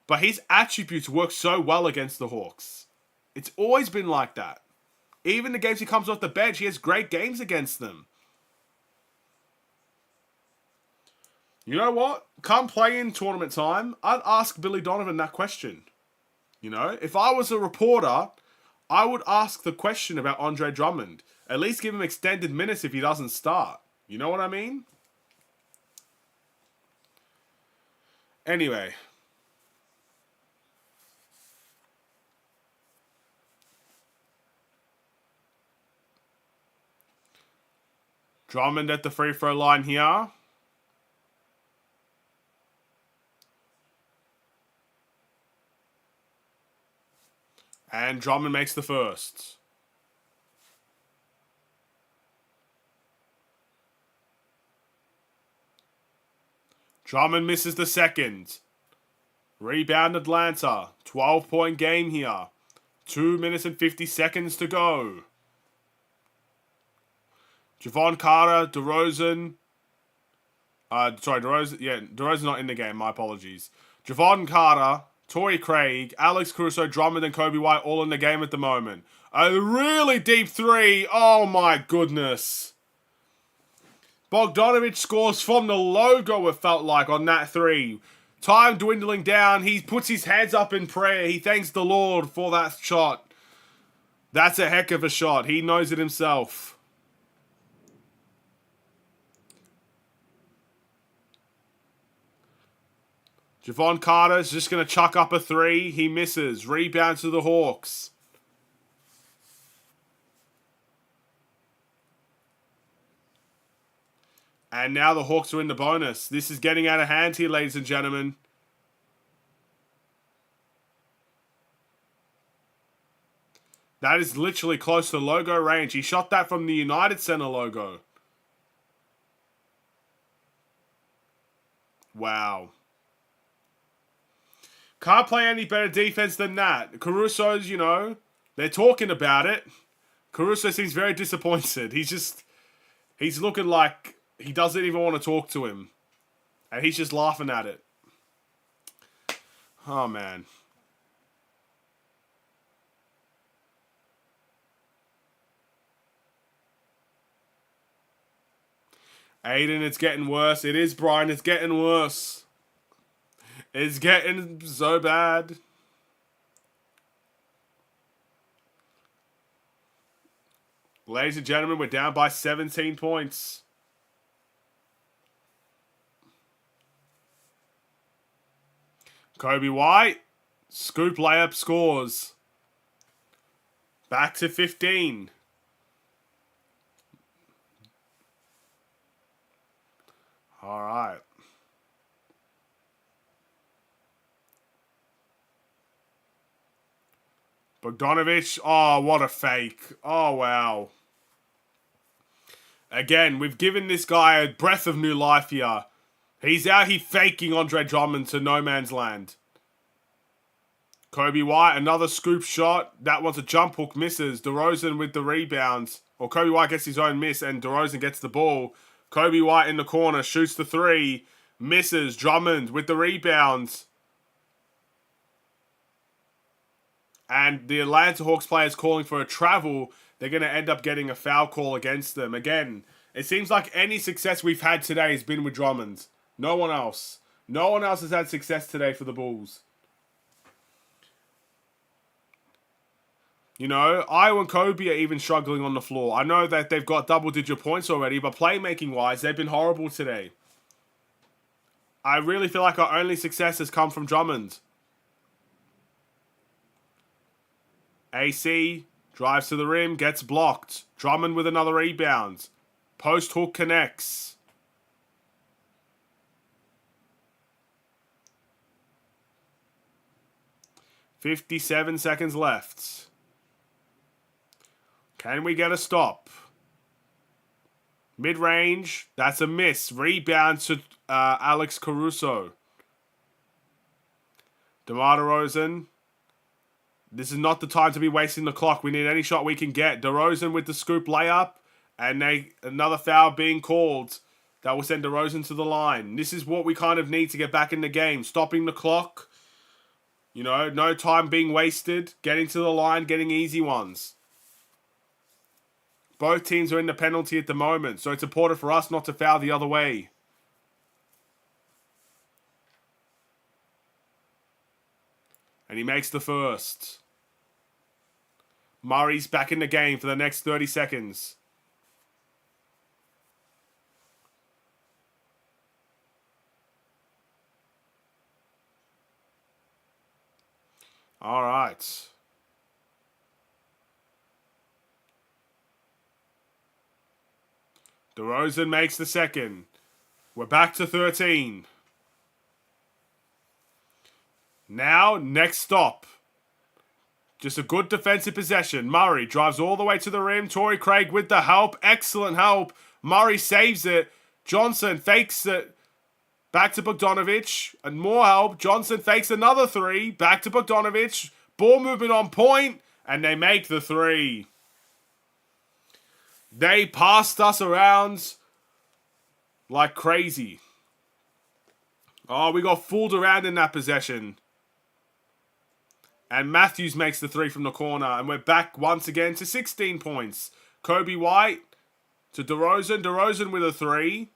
But his attributes work so well against the Hawks. It's always been like that. Even the games he comes off the bench, he has great games against them. You know what? Come play-in tournament time, I'd ask Billy Donovan that question. If I was a reporter, I would ask the question about Andre Drummond. At least give him extended minutes if he doesn't start. You know what I mean? Anyway. Drummond at the free throw line here. And Drummond makes the first. Drummond misses the second. Rebound Atlanta. 12-point game here. 2 minutes and 50 seconds to go. Javon Carter, DeRozan. DeRozan. Yeah, DeRozan's not in the game. My apologies. Javon Carter Torrey Craig, Alex Caruso, Drummond, and Kobe White all in the game at the moment. A really deep three. Oh my goodness. Bogdanovic scores from the logo, it felt like, on that three. Time dwindling down. He puts his hands up in prayer. He thanks the Lord for that shot. That's a heck of a shot. He knows it himself. Javon Carter's just going to chuck up a three. He misses. Rebound to the Hawks. And now the Hawks are in the bonus. This is getting out of hand here, ladies and gentlemen. That is literally close to logo range. He shot that from the United Center logo. Wow. Can't play any better defense than that. Caruso's, they're talking about it. Caruso seems very disappointed. He's looking like he doesn't even want to talk to him. And he's just laughing at it. Oh, man. Aiden, it's getting worse. It is, Brian. It's getting worse. It's getting so bad. Ladies and gentlemen, we're down by 17 points. Kobe White, scoop layup scores. Back to 15. All right. Bogdanovic, oh, what a fake. Oh, wow. Again, we've given this guy a breath of new life here. He's out here faking Andre Drummond to no man's land. Kobe White, another scoop shot. That one's a jump hook, misses. DeRozan with the rebounds. Or Kobe White gets his own miss and DeRozan gets the ball. Kobe White in the corner, shoots the three. Misses. Drummond with the rebounds. And the Atlanta Hawks players calling for a travel. They're going to end up getting a foul call against them. Again, it seems like any success we've had today has been with Drummond. No one else. No one else has had success today for the Bulls. Io and Kobe are even struggling on the floor. I know that they've got double-digit points already, but playmaking-wise, they've been horrible today. I really feel like our only success has come from Drummond. AC drives to the rim, gets blocked. Drummond with another rebound. Post hook connects. $57 seconds left. Can we get a stop? Mid-range, that's a miss. Rebound to Alex Caruso. DeMar DeRozan. This is not the time to be wasting the clock. We need any shot we can get. DeRozan with the scoop layup. And another foul being called. That will send DeRozan to the line. This is what we kind of need to get back in the game. Stopping the clock. No time being wasted. Getting to the line, getting easy ones. Both teams are in the penalty at the moment, so it's important for us not to foul the other way. And he makes the first. Murray's back in the game for the next 30 seconds. All right. DeRozan makes the second. We're back to 13. Now, next stop. Just a good defensive possession. Murray drives all the way to the rim. Torrey Craig with the help. Excellent help. Murray saves it. Johnson fakes it. Back to Bogdanovic. And more help. Johnson fakes another three. Back to Bogdanovic. Ball movement on point. And they make the three. They passed us around like crazy. Oh, we got fooled around in that possession. And Matthews makes the 3 from the corner. And we're back once again to 16 points. Kobe White to DeRozan. DeRozan with a 3.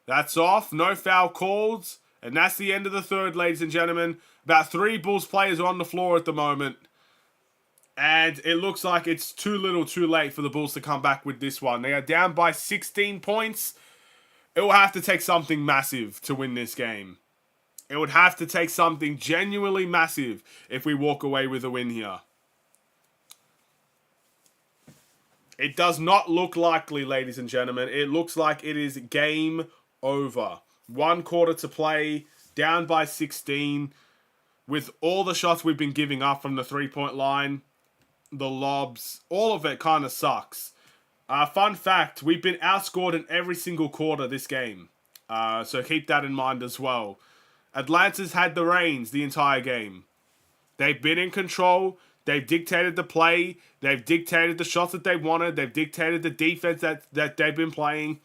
That's off. No foul calls. And that's the end of the third, ladies and gentlemen. About 3 Bulls players are on the floor at the moment. And it looks like it's too little too late for the Bulls to come back with this one. They are down by 16 points. It will have to take something massive to win this game. It would have to take something genuinely massive if we walk away with a win here. It does not look likely, ladies and gentlemen. It looks like it is game over. 1 quarter to play, down by 16. With all the shots we've been giving up from the 3-point line, the lobs, all of it kind of sucks. Fun fact, we've been outscored in every single quarter this game. So keep that in mind as well. Atlanta's had the reins the entire game. They've been in control. They've dictated the play. They've dictated the shots that they wanted. They've dictated the defense that they've been playing.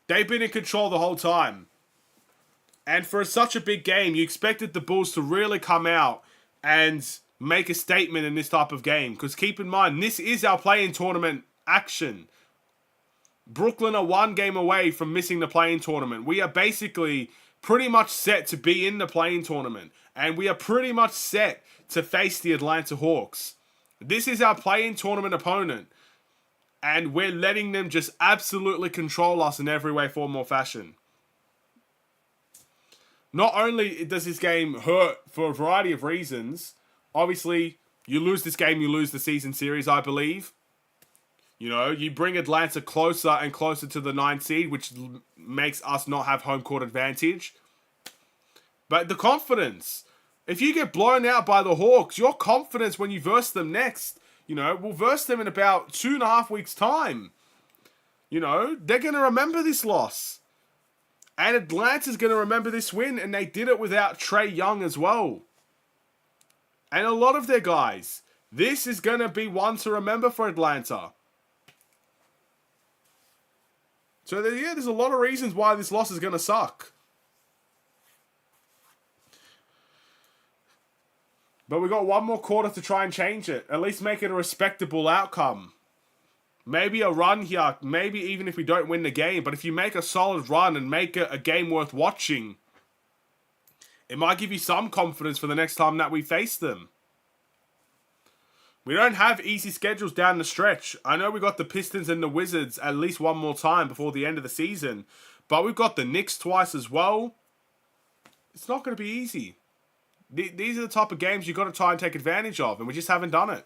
They've been in control the whole time. And for such a big game, you expected the Bulls to really come out and make a statement in this type of game. Because keep in mind, this is our play-in tournament action. Brooklyn are 1 game away from missing the play-in tournament. We are basically pretty much set to be in the play-in tournament. And we are pretty much set to face the Atlanta Hawks. This is our play-in tournament opponent. And we're letting them just absolutely control us in every way, form, or fashion. Not only does this game hurt for a variety of reasons. Obviously, you lose this game, you lose the season series, I believe. You know, you bring Atlanta closer and closer to the 9th seed, which makes us not have home court advantage. But the confidence. If you get blown out by the Hawks, your confidence when you verse them next, you know, we'll verse them in about 2.5 weeks' time. You know, they're going to remember this loss. And Atlanta's going to remember this win, and they did it without Trae Young as well. And a lot of their guys. This is going to be one to remember for Atlanta. So, yeah, there's a lot of reasons why this loss is going to suck. But we got 1 more quarter to try and change it. At least make it a respectable outcome. Maybe a run here. Maybe even if we don't win the game. But if you make a solid run and make it a game worth watching, it might give you some confidence for the next time that we face them. We don't have easy schedules down the stretch. I know we got the Pistons and the Wizards at least 1 more time before the end of the season. But we've got the Knicks twice as well. It's not going to be easy. These are the type of games you've got to try and take advantage of. And we just haven't done it.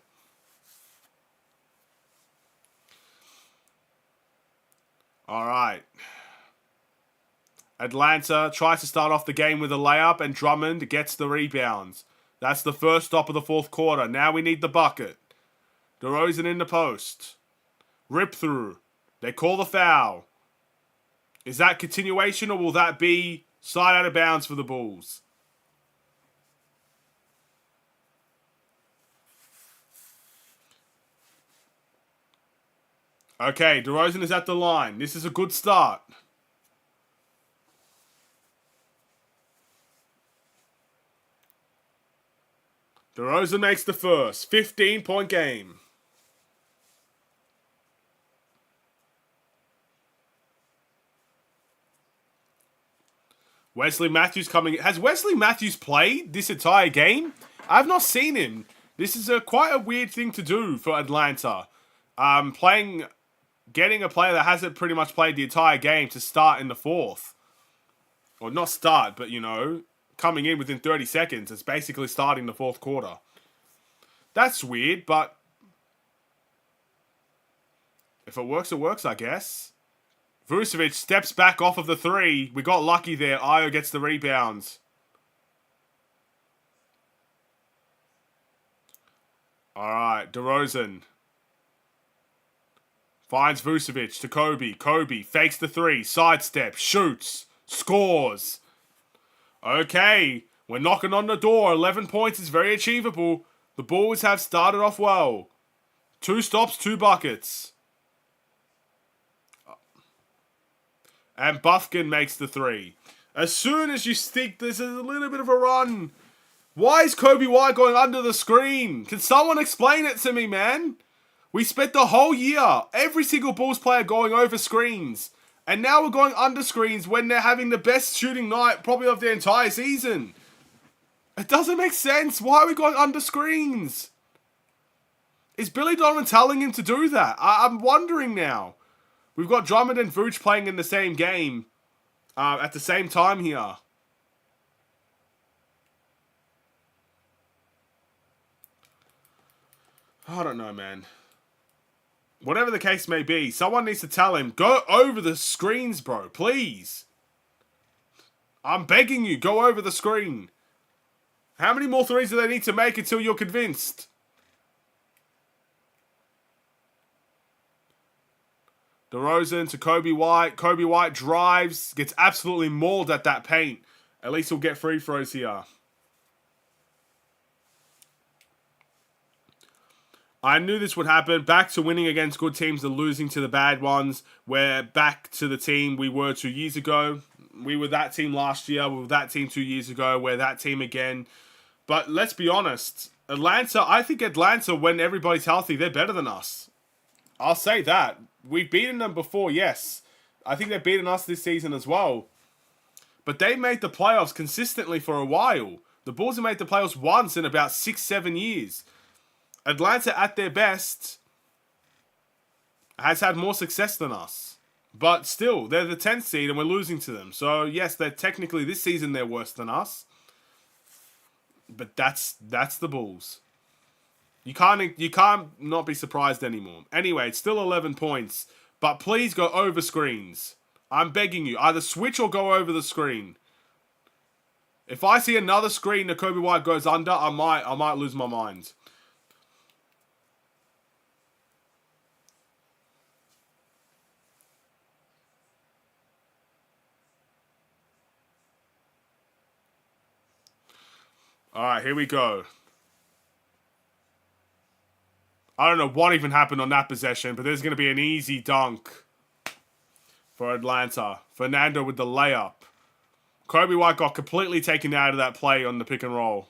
Alright. Atlanta tries to start off the game with a layup. And Drummond gets the rebounds. That's the first stop of the 4th quarter. Now we need the bucket. DeRozan in the post. Rip through. They call the foul. Is that continuation or will that be side out of bounds for the Bulls? Okay, DeRozan is at the line. This is a good start. DeRozan makes the first 15-point game. Wesley Matthews coming. Has Wesley Matthews played this entire game? I've not seen him. This is quite a weird thing to do for Atlanta. Getting a player that hasn't pretty much played the entire game to start in the 4th. Or not start, but, you know, coming in within 30 seconds. It's basically starting the 4th quarter. That's weird, but if it works, I guess. Vucevic steps back off of the 3. We got lucky there. Ayo gets the rebounds. Alright, DeRozan finds Vucevic to Kobe. Kobe fakes the 3. Sidestep. Shoots. Scores. Okay. We're knocking on the door. 11 points is very achievable. The Bulls have started off well. 2 stops, 2 buckets. And Bufkin makes the 3. As soon as you think there's a little bit of a run, Why is Kobe White going under the screen? Can someone explain it to me, man? We spent the whole year, every single Bulls player going over screens. And now we're going under screens when they're having the best shooting night probably of their entire season. It doesn't make sense. Why are we going under screens? Is Billy Donovan telling him to do that? I'm wondering now. We've got Drummond and Vooch playing in the same game at the same time here. I don't know, man. Whatever the case may be, someone needs to tell him, go over the screens, bro. Please. I'm begging you, go over the screen. How many more threes do they need to make until you're convinced? DeRozan to Kobe White. Kobe White drives, gets absolutely mauled at that paint. At least he'll get free throws here. I knew this would happen. Back to winning against good teams and losing to the bad ones. We're back to the team we were 2 years ago. We were that team last year. We were that team 2 years ago. We're that team again. But let's be honest. I think Atlanta, when everybody's healthy, they're better than us. I'll say that. We've beaten them before, yes. I think they've beaten us this season as well. But they made the playoffs consistently for a while. The Bulls have made the playoffs once in about 6-7 years. Atlanta, at their best, has had more success than us. But still, they're the 10th seed and we're losing to them. So, yes, they're technically, this season, they're worse than us. But that's the Bulls. You can't not be surprised anymore. Anyway, it's still 11 points. But please go over screens. I'm begging you. Either switch or go over the screen. If I see another screen that Kobe White goes under, I might lose my mind. Alright, here we go. I don't know what even happened on that possession, but there's going to be an easy dunk for Atlanta. Fernando with the layup. Kobe White got completely taken out of that play on the pick and roll.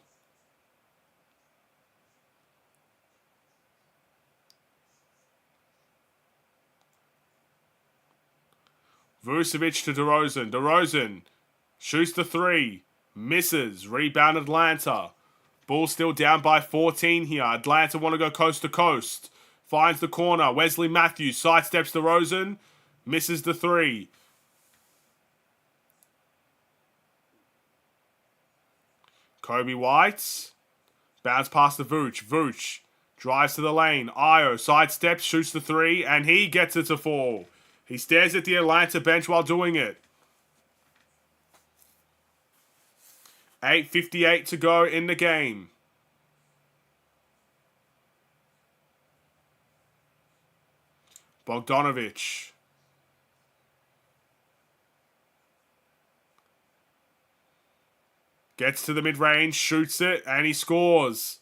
Vucevic to DeRozan. DeRozan shoots the three. Misses. Rebound Atlanta. Bulls still down by 14 here. Atlanta want to go coast to coast. Finds the corner. Wesley Matthews sidesteps DeRozan. Misses the three. Kobe White. Bounce past the Vooch. Vooch drives to the lane. Io sidesteps, shoots the three, and he gets it to fall. He stares at the Atlanta bench while doing it. 8:58 to go in the game. Bogdanovic. Gets to the mid-range, shoots it, and he scores.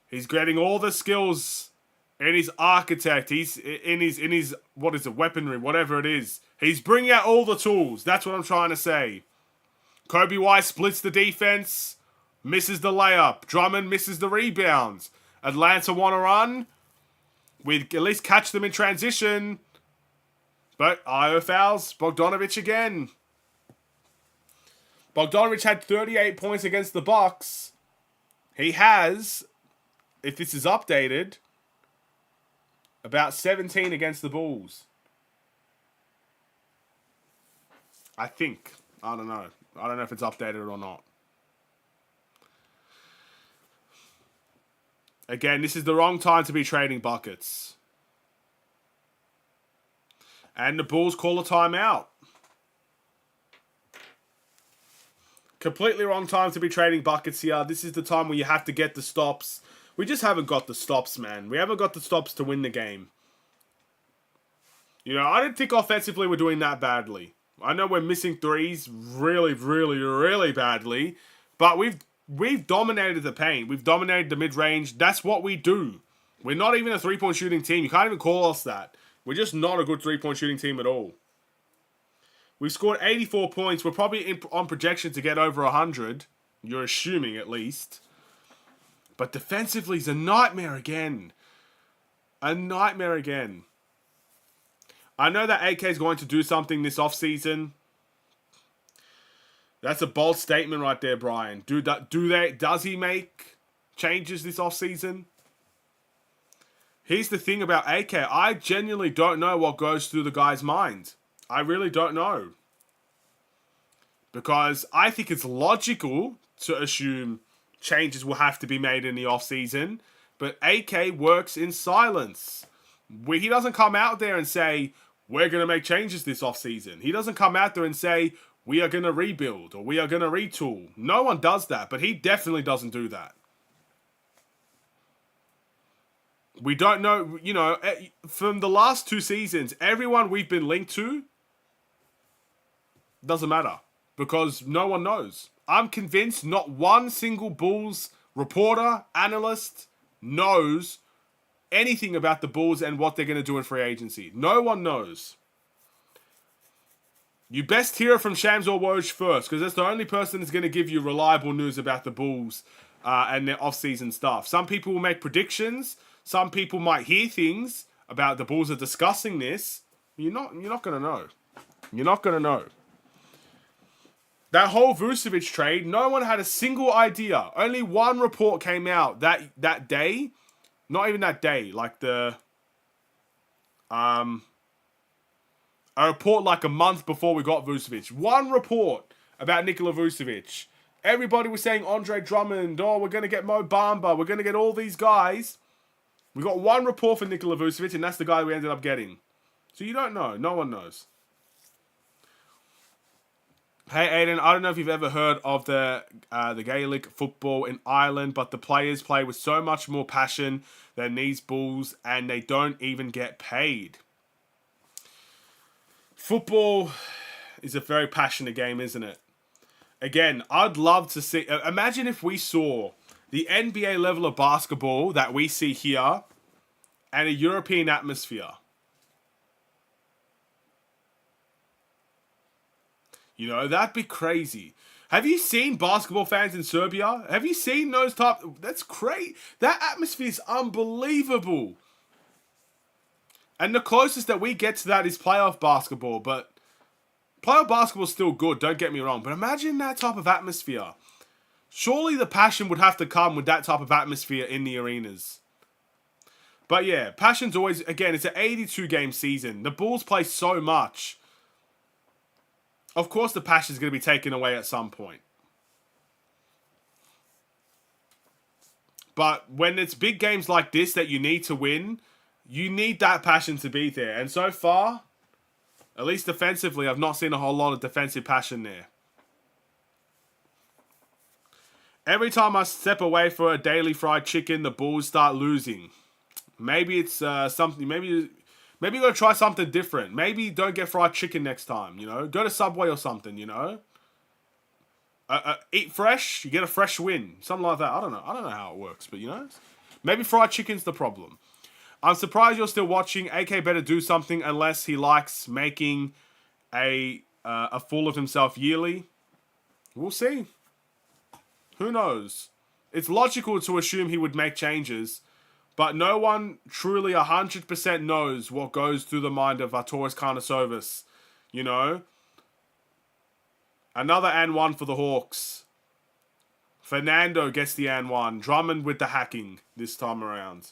He's getting all the skills in his architect. He's in his what is it, weaponry, whatever it is. He's bringing out all the tools. That's what I'm trying to say. Kobe White splits the defense, misses the layup. Drummond misses the rebounds. Atlanta want to run. We'd at least catch them in transition. But Io fouls. Bogdanovic again. Bogdanovic had 38 points against the Bucks. He has, if this is updated, about 17 against the Bulls. I think. I don't know. I don't know if it's updated or not. Again, this is the wrong time to be trading buckets. And the Bulls call a timeout. Completely wrong time to be trading buckets here. This is the time where you have to get the stops. We just haven't got the stops, man. We haven't got the stops to win the game. You know, I didn't think offensively we're doing that badly. I know we're missing threes really, really, really badly. But we've dominated the paint. We've dominated the mid-range. That's what we do. We're not even a three-point shooting team. You can't even call us that. We're just not a good three-point shooting team at all. We've scored 84 points. We're probably on projection to get over 100. You're assuming, at least. But defensively is a nightmare again. A nightmare again. I know that AK is going to do something this offseason. That's a bold statement right there, Brian. Does he make changes this offseason? Here's the thing about AK. I genuinely don't know what goes through the guy's mind. I really don't know. Because I think it's logical to assume changes will have to be made in the offseason. But AK works in silence. He doesn't come out there and say, we're going to make changes this offseason. He doesn't come out there and say, we are going to rebuild or we are going to retool. No one does that, but he definitely doesn't do that. We don't know, from the last 2 seasons, everyone we've been linked to doesn't matter because no one knows. I'm convinced not one single Bulls reporter, analyst knows anything about the Bulls and what they're going to do in free agency. No one knows. You best hear it from Shams or Woj first, because that's the only person that's going to give you reliable news about the Bulls and their off-season stuff. Some people will make predictions. Some people might hear things about the Bulls are discussing this. You're not going to know. You're not going to know. That whole Vucevic trade, no one had a single idea. Only one report came out that day. Not even that day. Like a report like a month before we got Vucevic. One report about Nikola Vucevic. Everybody was saying Andre Drummond. Oh, we're going to get Mo Bamba. We're going to get all these guys. We got one report for Nikola Vucevic, and that's the guy we ended up getting. So you don't know. No one knows. Hey, Aiden, I don't know if you've ever heard of the Gaelic football in Ireland, but the players play with so much more passion than these Bulls, and they don't even get paid. Football is a very passionate game, isn't it? Again, I'd love to see... Imagine if we saw the NBA level of basketball that we see here and a European atmosphere. That'd be crazy. Have you seen basketball fans in Serbia? Have you seen those type? That's great. That atmosphere is unbelievable. And the closest that we get to that is playoff basketball. But playoff basketball is still good, don't get me wrong. But imagine that type of atmosphere. Surely the passion would have to come with that type of atmosphere in the arenas. But yeah, passion's always... Again, it's an 82-game season. The Bulls play so much. Of course the passion is going to be taken away at some point. But when it's big games like this that you need to win, you need that passion to be there. And so far, at least defensively, I've not seen a whole lot of defensive passion there. Every time I step away for a daily fried chicken, the Bulls start losing. Maybe it's something... Maybe you got to try something different. Maybe don't get fried chicken next time, Go to Subway or something, Eat fresh, you get a fresh win. Something like that. I don't know how it works, but, Maybe fried chicken's the problem. I'm surprised you're still watching. AK better do something unless he likes making a fool of himself yearly. We'll see. Who knows? It's logical to assume he would make changes. But no one truly 100% knows what goes through the mind of Arturas Karnisovas. Another and one for the Hawks. Fernando gets the and one. Drummond with the hacking this time around.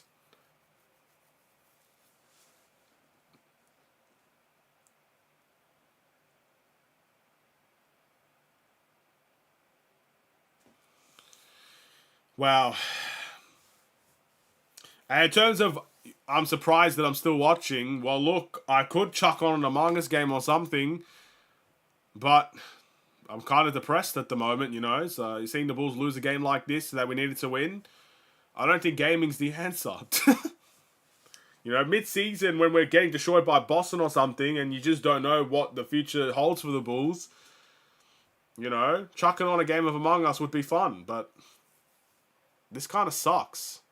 Wow. And in terms of, I'm surprised that I'm still watching. Well, look, I could chuck on an Among Us game or something. But I'm kind of depressed at the moment, So you're seeing the Bulls lose a game like this that we needed to win. I don't think gaming's the answer. Mid-season when we're getting destroyed by Boston or something and you just don't know what the future holds for the Bulls. Chucking on a game of Among Us would be fun. But this kind of sucks.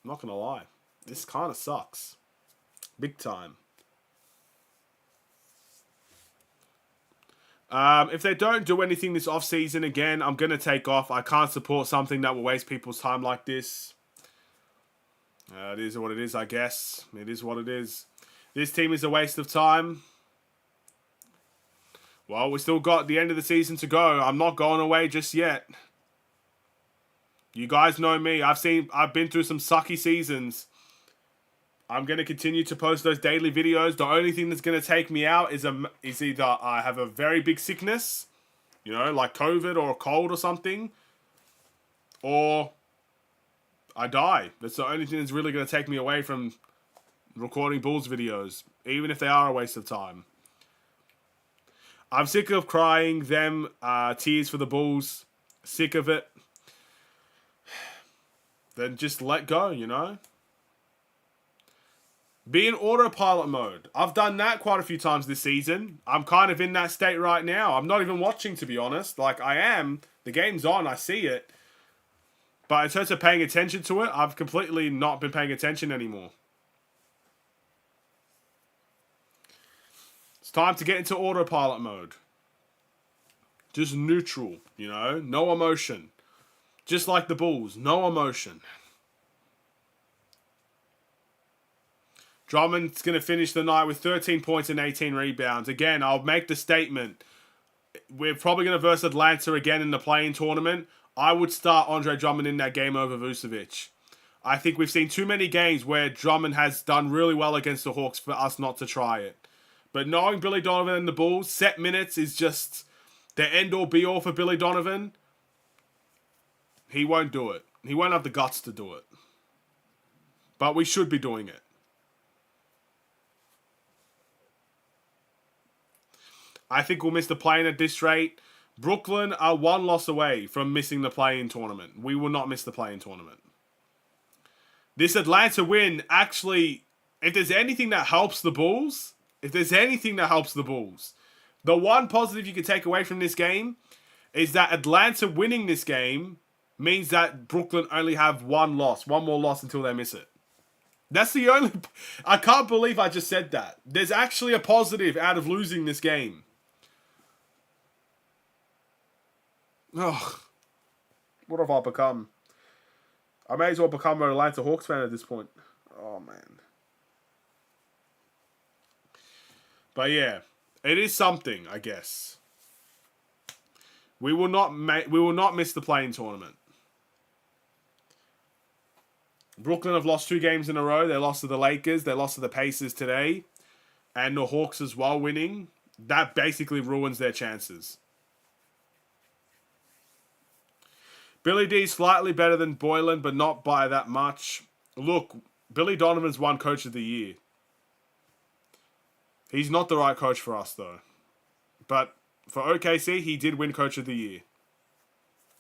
I'm not going to lie. This kind of sucks. Big time. If they don't do anything this off-season again, I'm going to take off. I can't support something that will waste people's time like this. It is what it is, I guess. It is what it is. This team is a waste of time. Well, we still got the end of the season to go. I'm not going away just yet. You guys know me. I've been through some sucky seasons. I'm going to continue to post those daily videos. The only thing that's going to take me out is either I have a very big sickness, you know, like COVID or a cold or something, or I die. That's the only thing that's really going to take me away from recording Bulls videos, even if they are a waste of time. I'm sick of crying them tears for the Bulls. Sick of it. Then just let go, you know? Be in autopilot mode. I've done that quite a few times this season. I'm kind of in that state right now. I'm not even watching, to be honest. Like, I am. The game's on. I see it. But in terms of paying attention to it, I've completely not been paying attention anymore. It's time to get into autopilot mode. Just neutral, you know? No emotion. Just like the Bulls. No emotion. Drummond's going to finish the night with 13 points and 18 rebounds. Again, I'll make the statement. We're probably going to verse Atlanta again in the play-in tournament. I would start Andre Drummond in that game over Vucevic. I think we've seen too many games where Drummond has done really well against the Hawks for us not to try it. But knowing Billy Donovan and the Bulls, set minutes is just the end-all, be-all for Billy Donovan. He won't do it. He won't have the guts to do it. But we should be doing it. I think we'll miss the play-in at this rate. Brooklyn are one loss away from missing the play-in tournament. We will not miss the play-in tournament. This Atlanta win, actually, if there's anything that helps the Bulls, the one positive you can take away from this game is that Atlanta winning this game means that Brooklyn only have one more loss until they miss it. That's the only... I can't believe I just said that. There's actually a positive out of losing this game. Ugh. What have I become? I may as well become an Atlanta Hawks fan at this point. Oh, man. But yeah, it is something, I guess. We will not miss the play-in tournament. Brooklyn have lost 2 games in a row. They lost to the Lakers. They lost to the Pacers today. And the Hawks as well winning. That basically ruins their chances. Billy D slightly better than Boylan, but not by that much. Look, Billy Donovan's won Coach of the Year. He's not the right coach for us, though. But for OKC, he did win Coach of the Year.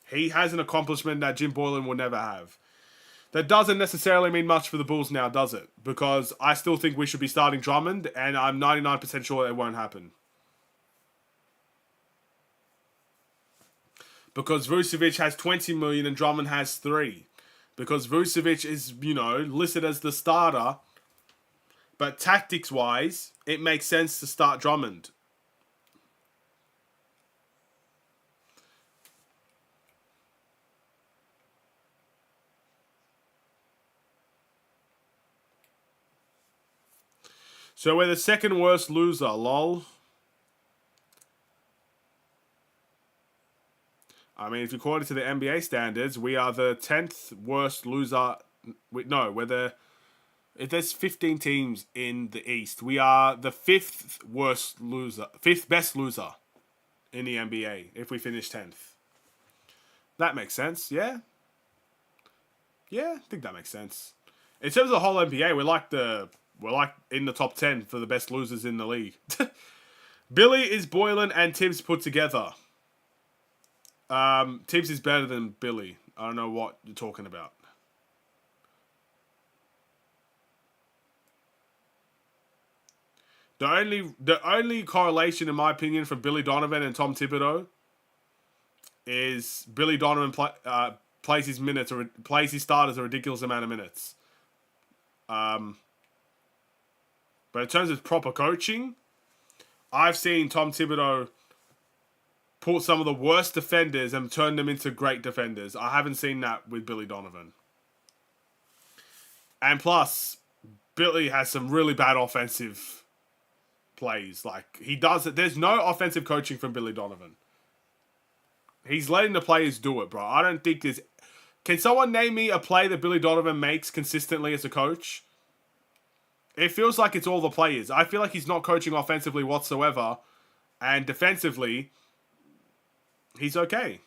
He has an accomplishment that Jim Boylan will never have. That doesn't necessarily mean much for the Bulls now, does it? Because I still think we should be starting Drummond, and I'm 99% sure it won't happen. Because Vucevic has 20 million and Drummond has 3. Because Vucevic is, you know, listed as the starter. But tactics-wise, it makes sense to start Drummond. So we're the second worst loser, lol. I mean, if according to the NBA standards, we are the 10th worst loser. If there's 15 teams in the East, we are the 5th best loser in the NBA if we finish 10th. That makes sense, yeah? Yeah, I think that makes sense. In terms of the whole NBA, we're like in the top 10 for the best losers in the league. Billy is Boylan and Tibbs put together. Tibbs is better than Billy. I don't know what you're talking about. The only correlation, in my opinion, from Billy Donovan and Tom Thibodeau is Billy Donovan plays his starters a ridiculous amount of minutes. But in terms of proper coaching, I've seen Tom Thibodeau pull some of the worst defenders and turn them into great defenders. I haven't seen that with Billy Donovan. And plus, Billy has some really bad offensive plays. Like, he does it. There's no offensive coaching from Billy Donovan. He's letting the players do it, bro. I don't think there's... Can someone name me a play that Billy Donovan makes consistently as a coach? It feels like it's all the players. I feel like he's not coaching offensively whatsoever. And defensively, he's okay.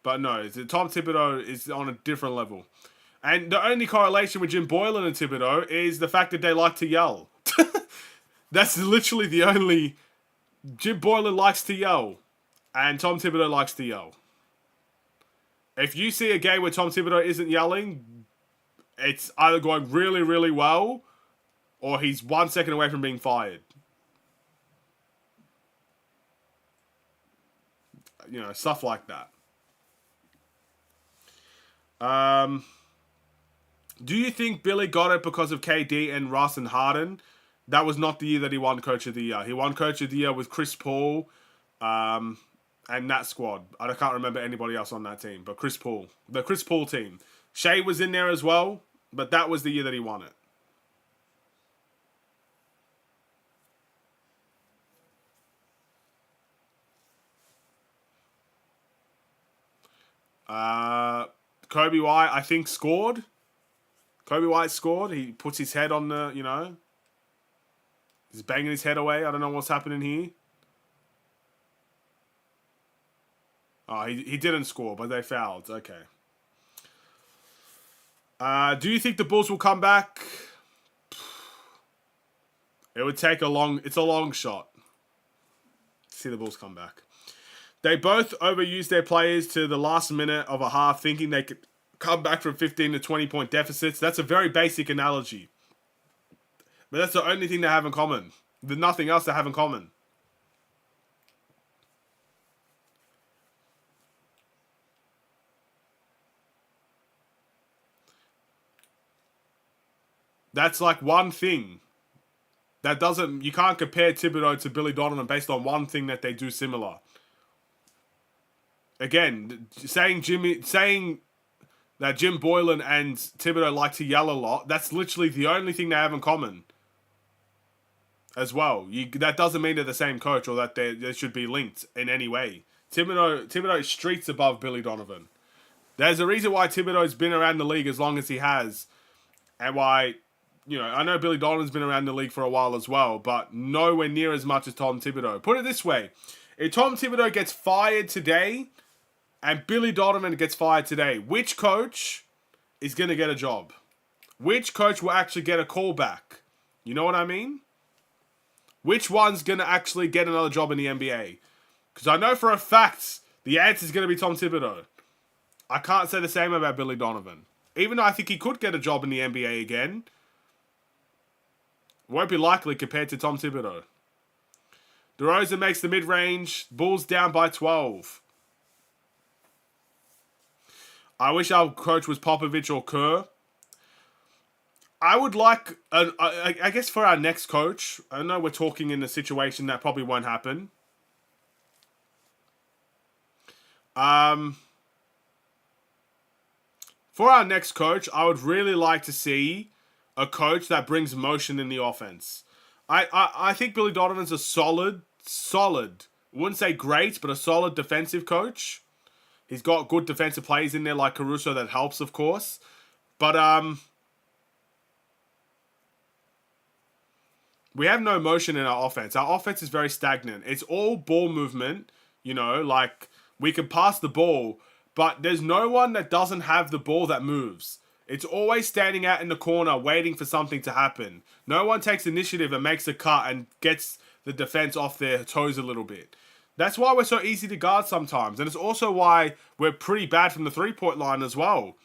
But no, Tom Thibodeau is on a different level. And the only correlation with Jim Boylan and Thibodeau is the fact that they like to yell. That's literally the only... Jim Boylan likes to yell. And Tom Thibodeau likes to yell. If you see a game where Tom Thibodeau isn't yelling, it's either going really, really well, or he's 1 second away from being fired. You know, stuff like that. Do you think Billy got it because of KD and Russ and Harden? That was not the year that he won Coach of the Year. He won Coach of the Year with Chris Paul and that squad. I can't remember anybody else on that team, but Chris Paul. The Chris Paul team. Shea was in there as well, but that was the year that he won it. Kobe White, I think, scored. Kobe White scored. He puts his head on the, you know. He's banging his head away. I don't know what's happening here. Oh, he didn't score, but they fouled. Okay. Do you think the Bulls will come back? It would take a long... It's a long shot. See the Bulls come back. They both overused their players to the last minute of a half, thinking they could come back from 15 to 20 point deficits. That's a very basic analogy. But that's the only thing they have in common. There's nothing else they have in common. That's like one thing. That doesn't... You can't compare Thibodeau to Billy Donovan based on one thing that they do similar. Again, saying that Jim Boylan and Thibodeau like to yell a lot, that's literally the only thing they have in common. As well. That doesn't mean they're the same coach or that they should be linked in any way. Thibodeau is streets above Billy Donovan. There's a reason why Thibodeau's been around the league as long as he has. And why, you know, I know Billy Donovan's been around the league for a while as well, but nowhere near as much as Tom Thibodeau. Put it this way. If Tom Thibodeau gets fired today and Billy Donovan gets fired today, which coach is going to get a job? Which coach will actually get a call back? You know what I mean? Which one's going to actually get another job in the NBA? Because I know for a fact the answer is going to be Tom Thibodeau. I can't say the same about Billy Donovan. Even though I think he could get a job in the NBA again, won't be likely compared to Tom Thibodeau. DeRozan makes the mid-range. Bulls down by 12. I wish our coach was Popovich or Kerr. I would like, I guess for our next coach, I know we're talking in a situation that probably won't happen. For our next coach, I would really like to see a coach that brings motion in the offense. I think Billy Donovan's a solid, wouldn't say great, but a solid defensive coach. He's got good defensive plays in there like Caruso that helps, of course. But, we have no motion in our offense. Our offense is very stagnant. It's all ball movement, you know, like we can pass the ball, but there's no one that doesn't have the ball that moves. It's always standing out in the corner waiting for something to happen. No one takes initiative and makes a cut and gets the defense off their toes a little bit. That's why we're so easy to guard sometimes. And it's also why we're pretty bad from the three-point line as well.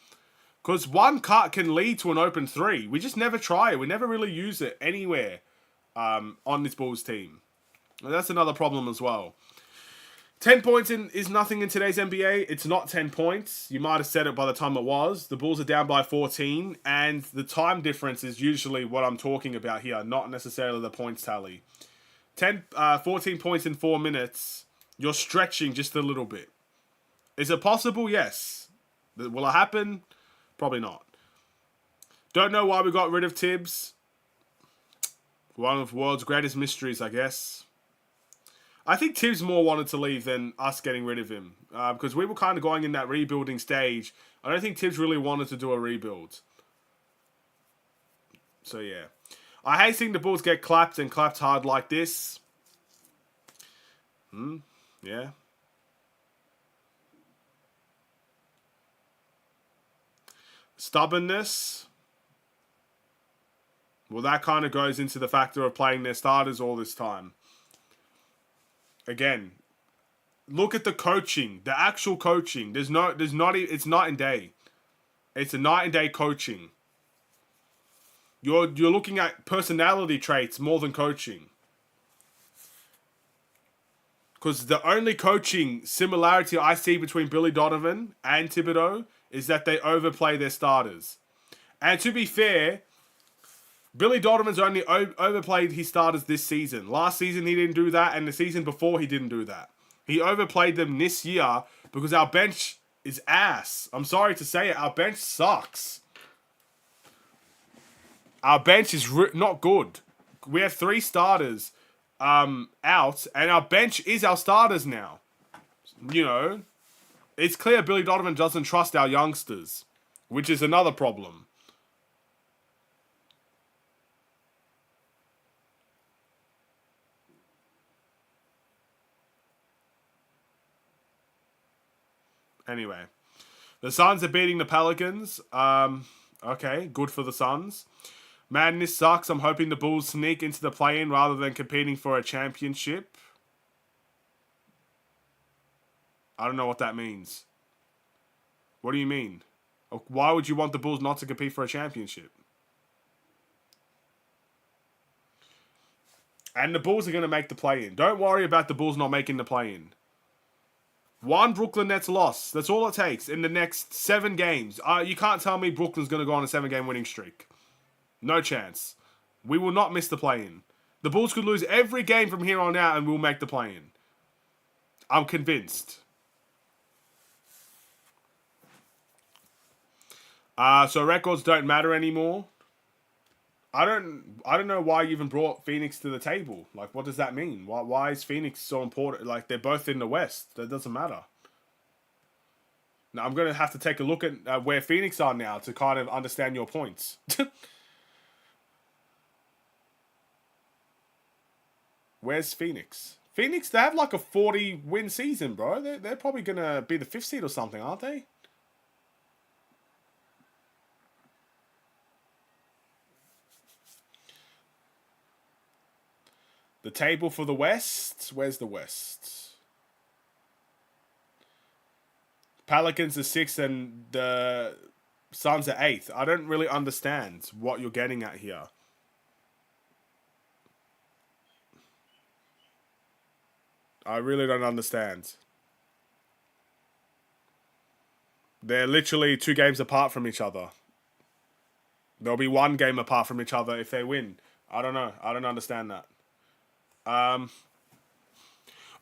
Because one cut can lead to an open three. We just never try it. We never really use it anywhere on this Bulls team. And that's another problem as well. 10 points is nothing in today's NBA. It's not 10 points. You might have said it by the time it was. The Bulls are down by 14, and the time difference is usually what I'm talking about here, not necessarily the points tally. 14 points in 4 minutes. You're stretching just a little bit. Is it possible? Yes. Will it happen? Probably not. Don't know why we got rid of Tibbs. One of the world's greatest mysteries, I guess. I think Tibbs more wanted to leave than us getting rid of him. Because we were kind of going in that rebuilding stage. I don't think Tibbs really wanted to do a rebuild. So, yeah. I hate seeing the Bulls get clapped and clapped hard like this. Yeah. Stubbornness. Well, that kind of goes into the factor of playing their starters all this time. Again, look at the coaching, the actual coaching. It's night and day. It's a night and day coaching. You're looking at personality traits more than coaching. Because the only coaching similarity I see between Billy Donovan and Thibodeau is that they overplay their starters. And to be fair, Billy Donovan's only overplayed his starters this season. Last season he didn't do that, and the season before he didn't do that. He overplayed them this year because our bench is ass. I'm sorry to say it, our bench sucks. Our bench is not good. We have 3 starters out, and our bench is our starters now. You know, it's clear Billy Donovan doesn't trust our youngsters, which is another problem. Anyway, the Suns are beating the Pelicans. Okay, good for the Suns. Man, this sucks. I'm hoping the Bulls sneak into the play-in rather than competing for a championship. I don't know what that means. What do you mean? Why would you want the Bulls not to compete for a championship? And the Bulls are going to make the play-in. Don't worry about the Bulls not making the play-in. 1 Brooklyn Nets loss. That's all it takes in the next 7 games. You can't tell me Brooklyn's going to go on a 7-game winning streak. No chance. We will not miss the play-in. The Bulls could lose every game from here on out and we'll make the play-in. I'm convinced. So records don't matter anymore. I don't know why you even brought Phoenix to the table. Like, what does that mean? Why is Phoenix so important? Like, they're both in the West. That doesn't matter. Now, I'm going to have to take a look at where Phoenix are now to kind of understand your points. Where's Phoenix? Phoenix, they have like a 40-win season, bro. They're probably going to be the 5th seed or something, aren't they? The table for the West. Where's the West? Pelicans are 6th and the Suns are 8th. I don't really understand what you're getting at here. I really don't understand. They're literally 2 games apart from each other. There'll be 1 game apart from each other if they win. I don't know. I don't understand that.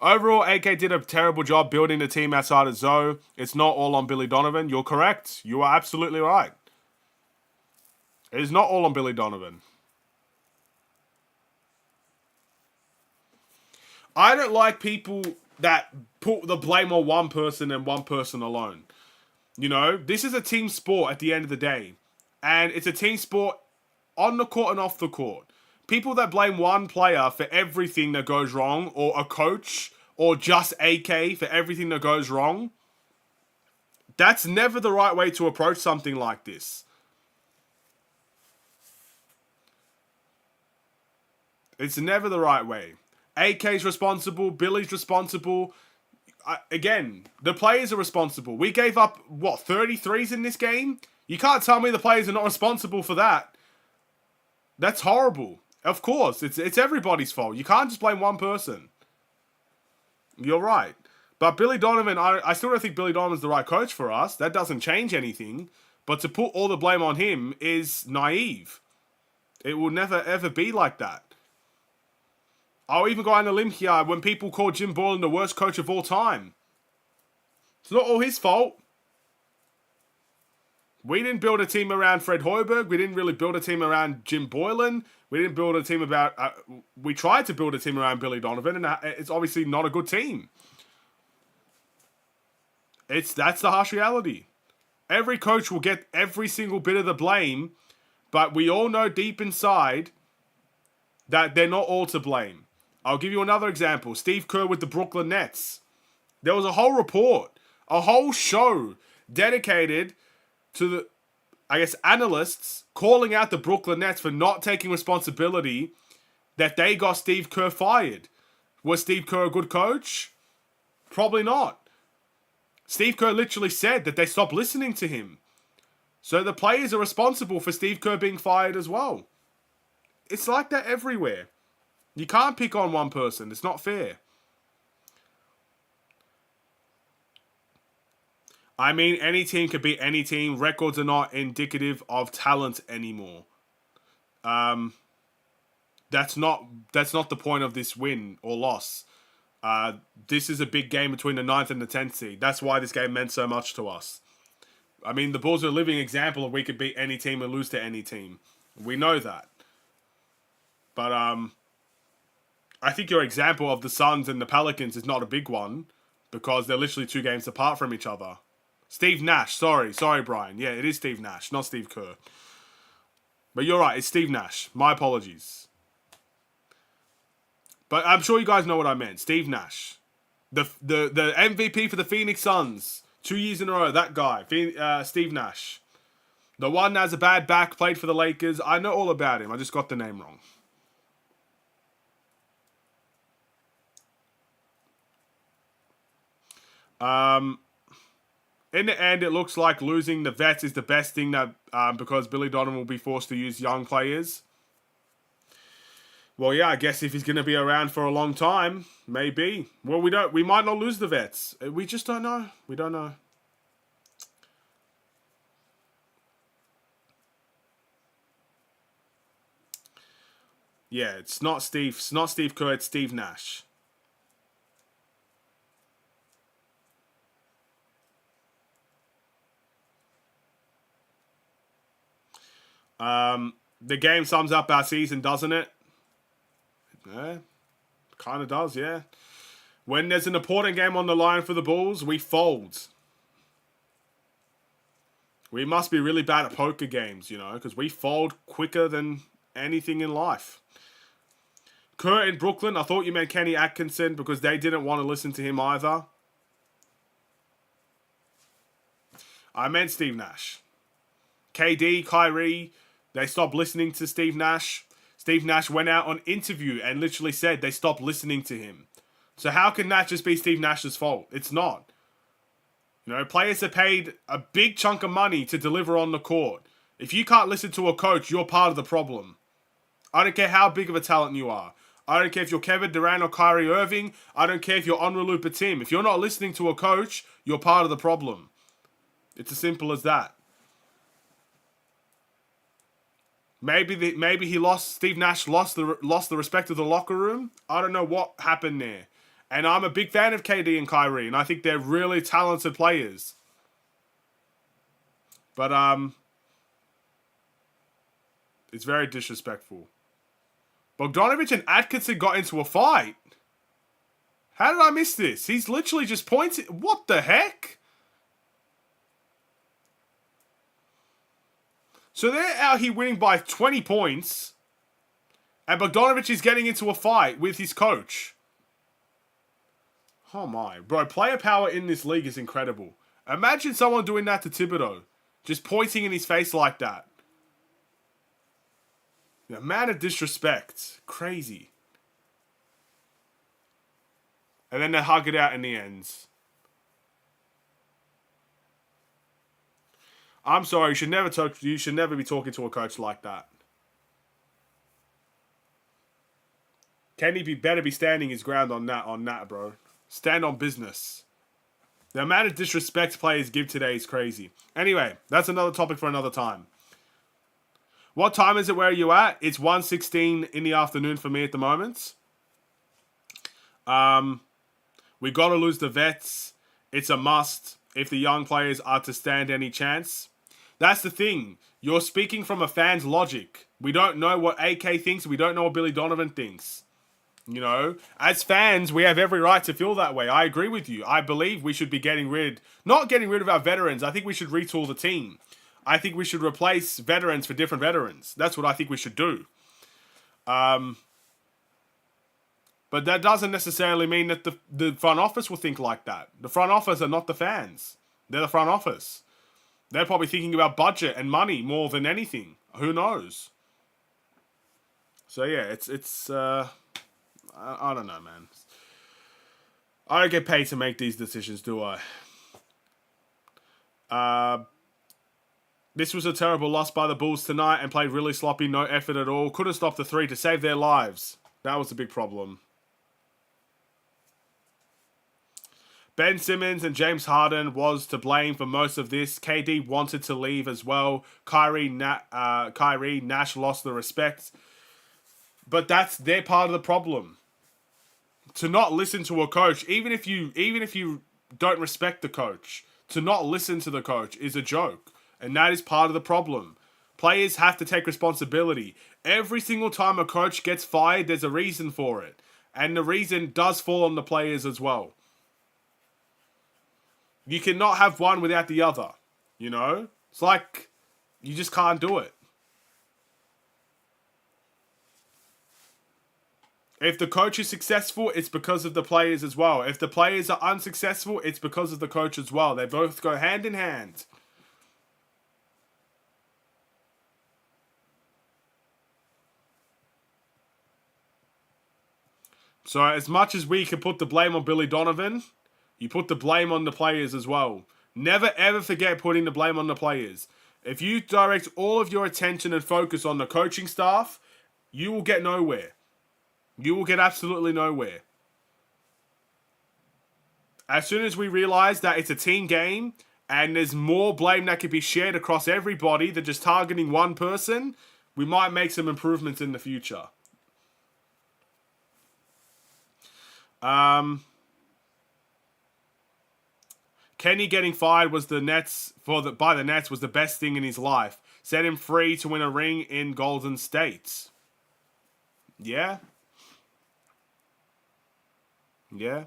Overall, AK did a terrible job building the team outside of Zoe. It's not all on Billy Donovan. You're correct. You are absolutely right. It is not all on Billy Donovan. I don't like people that put the blame on one person and one person alone. You know, this is a team sport at the end of the day. And it's a team sport on the court and off the court. People that blame one player for everything that goes wrong, or a coach, or just AK for everything that goes wrong, that's never the right way to approach something like this. It's never the right way. AK's responsible, Billy's responsible. Again, the players are responsible. We gave up, 33s in this game? You can't tell me the players are not responsible for that. That's horrible. Of course, it's everybody's fault. You can't just blame one person. You're right. But Billy Donovan, I still don't think Billy Donovan's the right coach for us. That doesn't change anything. But to put all the blame on him is naive. It will never, ever be like that. I'll even go on a limb here when people call Jim Boylan the worst coach of all time. It's not all his fault. We didn't build a team around Fred Hoiberg. We didn't really build a team around Jim Boylan. We didn't build a team about... we tried to build a team around Billy Donovan, and it's obviously not a good team. That's the harsh reality. Every coach will get every single bit of the blame, but we all know deep inside that they're not all to blame. I'll give you another example. Steve Kerr with the Brooklyn Nets. There was a whole report, a whole show dedicated to the, analysts calling out the Brooklyn Nets for not taking responsibility that they got Steve Kerr fired. Was Steve Kerr a good coach? Probably not. Steve Kerr literally said that they stopped listening to him. So the players are responsible for Steve Kerr being fired as well. It's like that everywhere. You can't pick on one person. It's not fair. I mean, any team could beat any team. Records are not indicative of talent anymore. That's not the point of this win or loss. This is a big game between the 9th and the 10th seed. That's why this game meant so much to us. I mean, the Bulls are a living example of we could beat any team and lose to any team. We know that. But I think your example of the Suns and the Pelicans is not a big one because they're literally 2 games apart from each other. Steve Nash. Sorry, Brian. Yeah, it is Steve Nash, not Steve Kerr. But you're right, it's Steve Nash. My apologies. But I'm sure you guys know what I meant. Steve Nash. The MVP for the Phoenix Suns. 2 years in a row, that guy. Steve Nash. The one that has a bad back, played for the Lakers. I know all about him. I just got the name wrong. In the end, it looks like losing the vets is the best thing that because Billy Donovan will be forced to use young players. Well, yeah, I guess if he's going to be around for a long time, maybe. Well, we might not lose the vets. We just don't know. We don't know. Yeah, it's not Steve Kerr, it's Steve Nash. The game sums up our season, doesn't it? Yeah, kind of does, yeah. When there's an important game on the line for the Bulls, we fold. We must be really bad at poker games, because we fold quicker than anything in life. Kerr in Brooklyn, I thought you meant Kenny Atkinson because they didn't want to listen to him either. I meant Steve Nash. KD, Kyrie, they stopped listening to Steve Nash. Steve Nash went out on interview and literally said they stopped listening to him. So how can that just be Steve Nash's fault? It's not. Players are paid a big chunk of money to deliver on the court. If you can't listen to a coach, you're part of the problem. I don't care how big of a talent you are. I don't care if you're Kevin Durant or Kyrie Irving. I don't care if you're Onrelu Patim. If you're not listening to a coach, you're part of the problem. It's as simple as that. Maybe Steve Nash lost the respect of the locker room. I don't know what happened there. And I'm a big fan of KD and Kyrie, and I think they're really talented players. But it's very disrespectful. Bogdanovic and Atkinson got into a fight. How did I miss this? He's literally just pointing. What the heck? So they're out here winning by 20 points. And Bogdanovic is getting into a fight with his coach. Oh my. Bro, player power in this league is incredible. Imagine someone doing that to Thibodeau. Just pointing in his face like that. The amount of disrespect. Crazy. And then they hug it out in the end. I'm sorry, you should never be talking to a coach like that. Kenny better be standing his ground on that, bro. Stand on business. The amount of disrespect players give today is crazy. Anyway, that's another topic for another time. What time is it where you at? It's 1:16 in the afternoon for me at the moment. We got to lose the vets. It's a must if the young players are to stand any chance. That's the thing. You're speaking from a fan's logic. We don't know what AK thinks. We don't know what Billy Donovan thinks. You know, as fans, we have every right to feel that way. I agree with you. I believe we should be not getting rid of our veterans. I think we should retool the team. I think we should replace veterans for different veterans. That's what I think we should do. But that doesn't necessarily mean that the front office will think like that. The front office are not the fans. They're the front office. They're probably thinking about budget and money more than anything. Who knows? So yeah, it's I don't know, man. I don't get paid to make these decisions, do I? This was a terrible loss by the Bulls tonight and played really sloppy, no effort at all. Couldn't stop the three to save their lives. That was the big problem. Ben Simmons and James Harden was to blame for most of this. KD wanted to leave as well. Kyrie, Nash lost the respect. But that's their part of the problem. To not listen to a coach, even if you don't respect the coach, to not listen to the coach is a joke. And that is part of the problem. Players have to take responsibility. Every single time a coach gets fired, there's a reason for it. And the reason does fall on the players as well. You cannot have one without the other. You know? It's like, you just can't do it. If the coach is successful, it's because of the players as well. If the players are unsuccessful, it's because of the coach as well. They both go hand in hand. So as much as we can put the blame on Billy Donovan, you put the blame on the players as well. Never ever forget putting the blame on the players. If you direct all of your attention and focus on the coaching staff, you will get nowhere. You will get absolutely nowhere. As soon as we realize that it's a team game and there's more blame that could be shared across everybody than just targeting one person, we might make some improvements in the future. Kenny getting fired by the Nets was the best thing in his life. Set him free to win a ring in Golden State. Yeah. Yeah.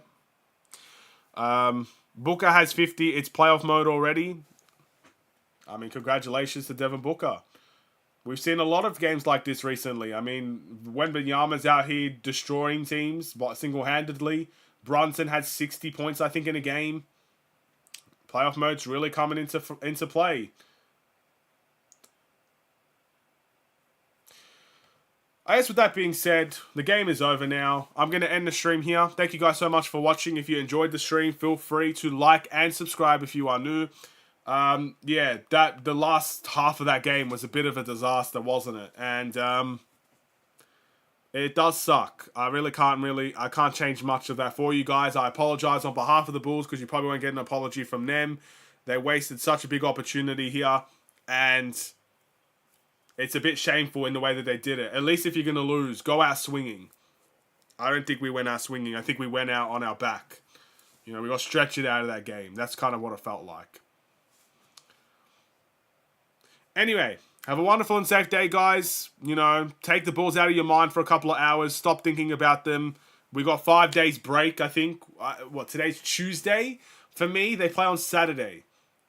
Booker has 50. It's playoff mode already. I mean, congratulations to Devin Booker. We've seen a lot of games like this recently. I mean, Wembanyama's out here destroying teams single-handedly. Brunson had 60 points, I think, in a game. Playoff mode's really coming into play. I guess with that being said, the game is over now. I'm going to end the stream here. Thank you guys so much for watching. If you enjoyed the stream, feel free to like and subscribe if you are new. Yeah, the last half of that game was a bit of a disaster, wasn't it? And it does suck. I can't change much of that for you guys. I apologize on behalf of the Bulls because you probably won't get an apology from them. They wasted such a big opportunity here, and it's a bit shameful in the way that they did it. At least if you're going to lose, go out swinging. I don't think we went out swinging. I think we went out on our back. You know, we got stretched out of that game. That's kind of what it felt like. Anyway, have a wonderful and safe day, guys. You know, take the Bulls out of your mind for a couple of hours. Stop thinking about them. We got 5 days break, I think. Today's Tuesday? For me, they play on Saturday.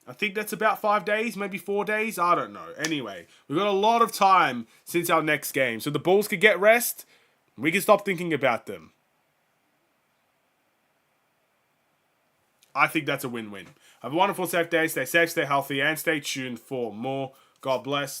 I think that's about 5 days, maybe 4 days. I don't know. Anyway, we've got a lot of time since our next game. So the Bulls could get rest. We can stop thinking about them. I think that's a win-win. Have a wonderful, safe day. Stay safe, stay healthy, and stay tuned for more. God bless.